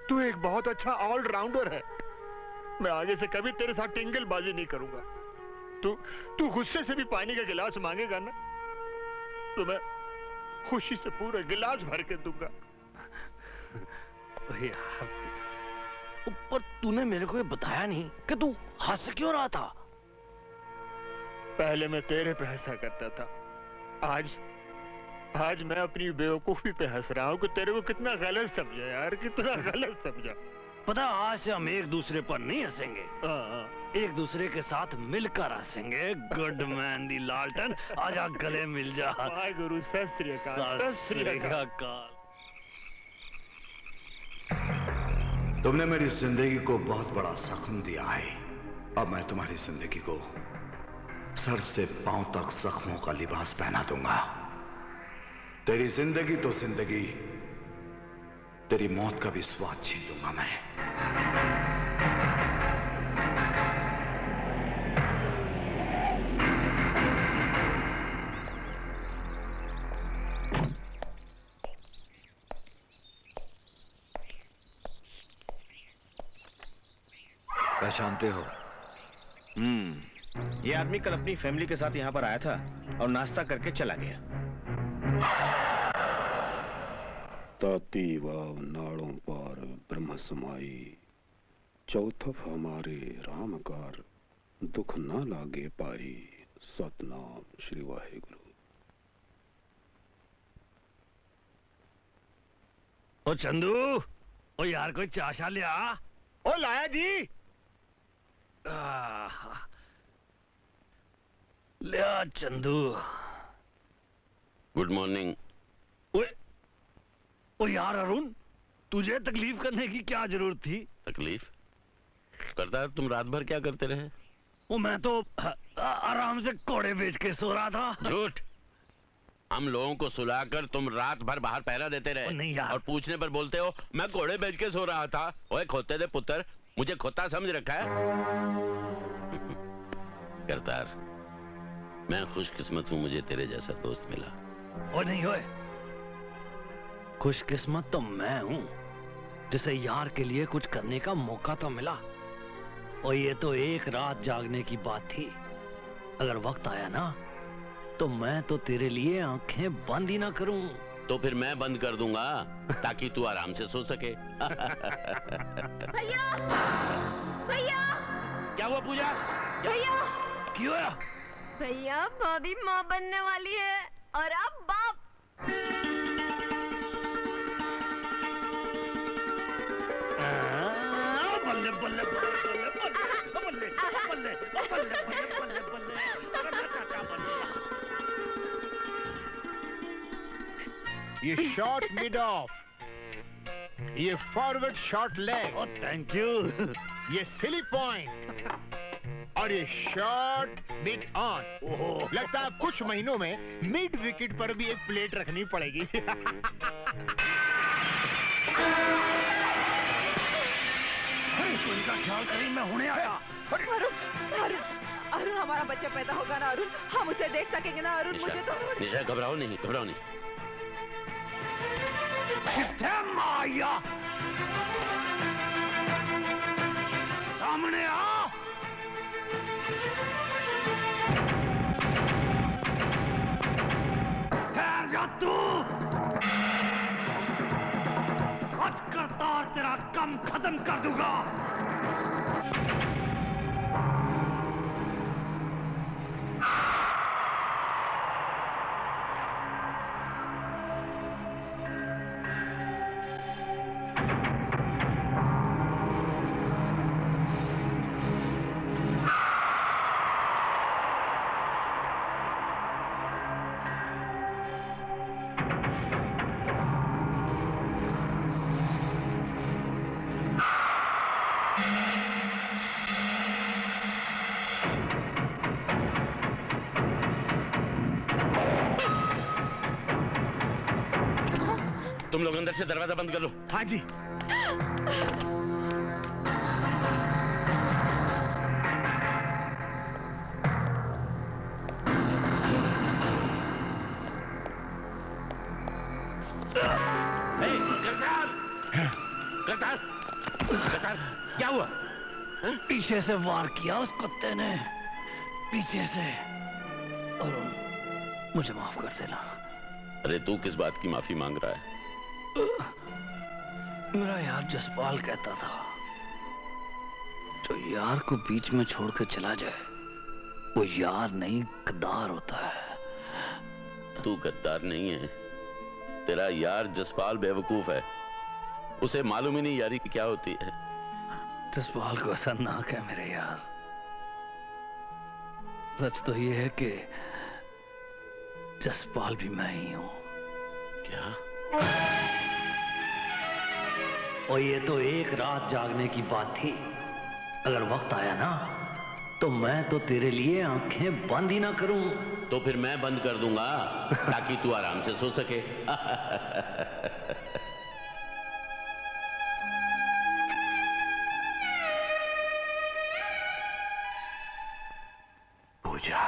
तू एक बहुत अच्छा ऑलराउंडर है। मैं आगे से कभी तेरे साथ टिंगलबाजी नहीं करूंगा। तू गुस्से से भी पानी का गिलास मांगेगा ना, तो मैं खुशी से पूरा गिलास भर के दूंगा। पर तूने मेरे को ये बताया नहीं कि तू हंस क्यों रहा था? पहले मैं तेरे पे हंसा करता था, आज मैं अपनी बेवकूफी पे हंस रहा हूँ कि तेरे को कितना गलत समझा यार, कितना गलत समझा। पता, आज से हम एक दूसरे पर नहीं हंसेंगे, एक दूसरे के साथ मिलकर हंसेंगे। गुड मैन दी लालटन, आजा गले मिल जा। वाह गुरु, सत श्री अकाल, सत श्री अकाल। तुमने मेरी जिंदगी को बहुत बड़ा जख्म दिया है। अब मैं तुम्हारी जिंदगी को सर से पांव तक जख्मों का लिबास पहना दूंगा। तेरी जिंदगी तो जिंदगी, तेरी मौत का भी स्वाद छीन लूंगा मैं। पहचानते हो? ये आदमी कल अपनी फैमिली के साथ यहाँ पर आया था और नाश्ता करके चला गया। ताती वाव नाड़ों पार ब्रह्म समाई, चौथफ हमारे रामकार, दुख ना लागे पाई, सतनाम श्री वाहेगुरु। ओ चंदू, ओ यार कोई चाशा लिया। ओ लाया जी। लिया चंदू। Good morning. ओ यार अरुण, तुझे तकलीफ करने की क्या जरूरत थी? तकलीफ करता? तुम रात भर क्या करते रहे? वो मैं तो आराम से कोड़े बेच के सो रहा था। झूठ। हम लोगों को सुलाकर तुम रात भर बाहर पहरा देते रहे। नहीं यार। और पूछने पर बोलते हो मैं कोड़े बेच के सो रहा था। ओए खोते दे पुत्र, मुझे खोता समझ रखा है? करतार, मैं खुशकिस्मत हूँ, मुझे तेरे जैसा दोस्त मिला। ओ नहीं होए, खुशकिस्मत तो मैं हूँ जिसे यार के लिए कुछ करने का मौका तो मिला। और ये तो एक रात जागने की बात थी। अगर वक्त आया ना तो मैं तो तेरे लिए आंखें बंद ही ना करूं। तो फिर मैं बंद कर दूंगा ताकि तू आराम से सो सके। भैया, भैया, क्या हुआ पूजा? भैया, क्यों है? भैया भाभी माँ बनने वाली है और अब बाप। बल्ले बल्ले बल्ले बल्ले बल्ले बल्ले बल्ले बल्ले ये शॉर्ट मिड ऑफ, ये forward short leg. Oh thank you. ये सिली पॉइंट और ये शॉर्ट मिड ऑन। लगता है कुछ महीनों में मिड विकेट पर भी एक प्लेट रखनी पड़ेगी। इनका ख्याल करें, मैं होने आया। अरुण हमारा बच्चा पैदा होगा ना अरुण, हम उसे देख सकेंगे ना अरुण? मुझे तो निशा घबराओ नहीं, घबराओ नहीं। माया सामने आ। ठहर जा तू, आज करतार तेरा काम खत्म कर दूंगा। तुम लोग अंदर से दरवाजा बंद कर लो। हाँ जी। करतार, करतार, क्या हुआ? पीछे से वार किया उस कुत्ते ने, पीछे से। अरुण, मुझे माफ कर देना। अरे तू किस बात की माफी मांग रहा है? मेरा यार जसपाल कहता था जो यार को बीच में छोड़कर चला जाए वो यार नहीं गद्दार होता है। तू गद्दार नहीं है, तेरा यार जसपाल बेवकूफ है, उसे मालूम ही नहीं यारी क्या होती है। जसपाल को ऐसा ना कह मेरे यार, सच तो ये है कि जसपाल भी मैं ही हूं। क्या? और ये तो एक रात जागने की बात थी, अगर वक्त आया ना तो मैं तो तेरे लिए आंखें बंद ही ना करूं। तो फिर मैं बंद कर दूंगा ताकि तू आराम से सो सके। पूजा,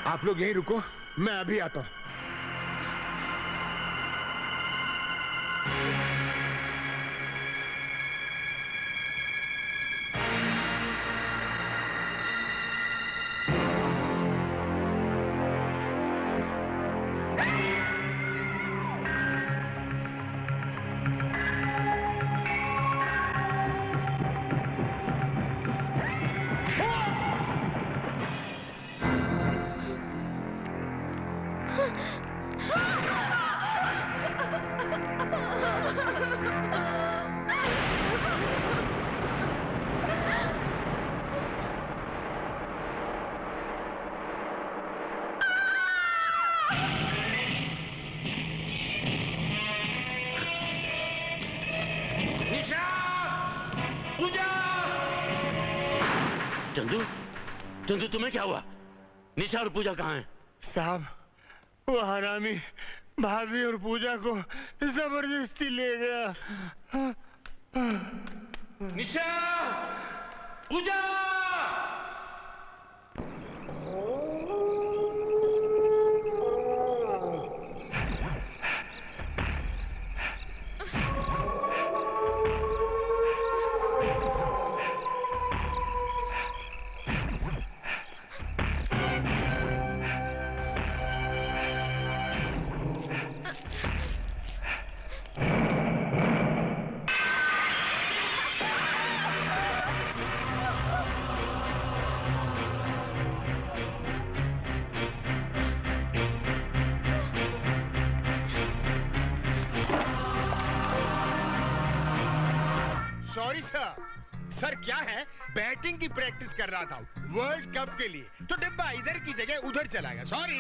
आप लोग यहीं रुको, मैं अभी आता हूं। चंदू, चंदू तुम्हें क्या हुआ? निशा और पूजा कहाँ हैं? साहब, वो हरामी भाभी और पूजा को जबरदस्ती ले गया। निशा, पूजा! सॉरी सर, सर क्या है, बैटिंग की प्रैक्टिस कर रहा था वर्ल्ड कप के लिए, तो डिब्बा इधर की जगह उधर चला गया। सॉरी।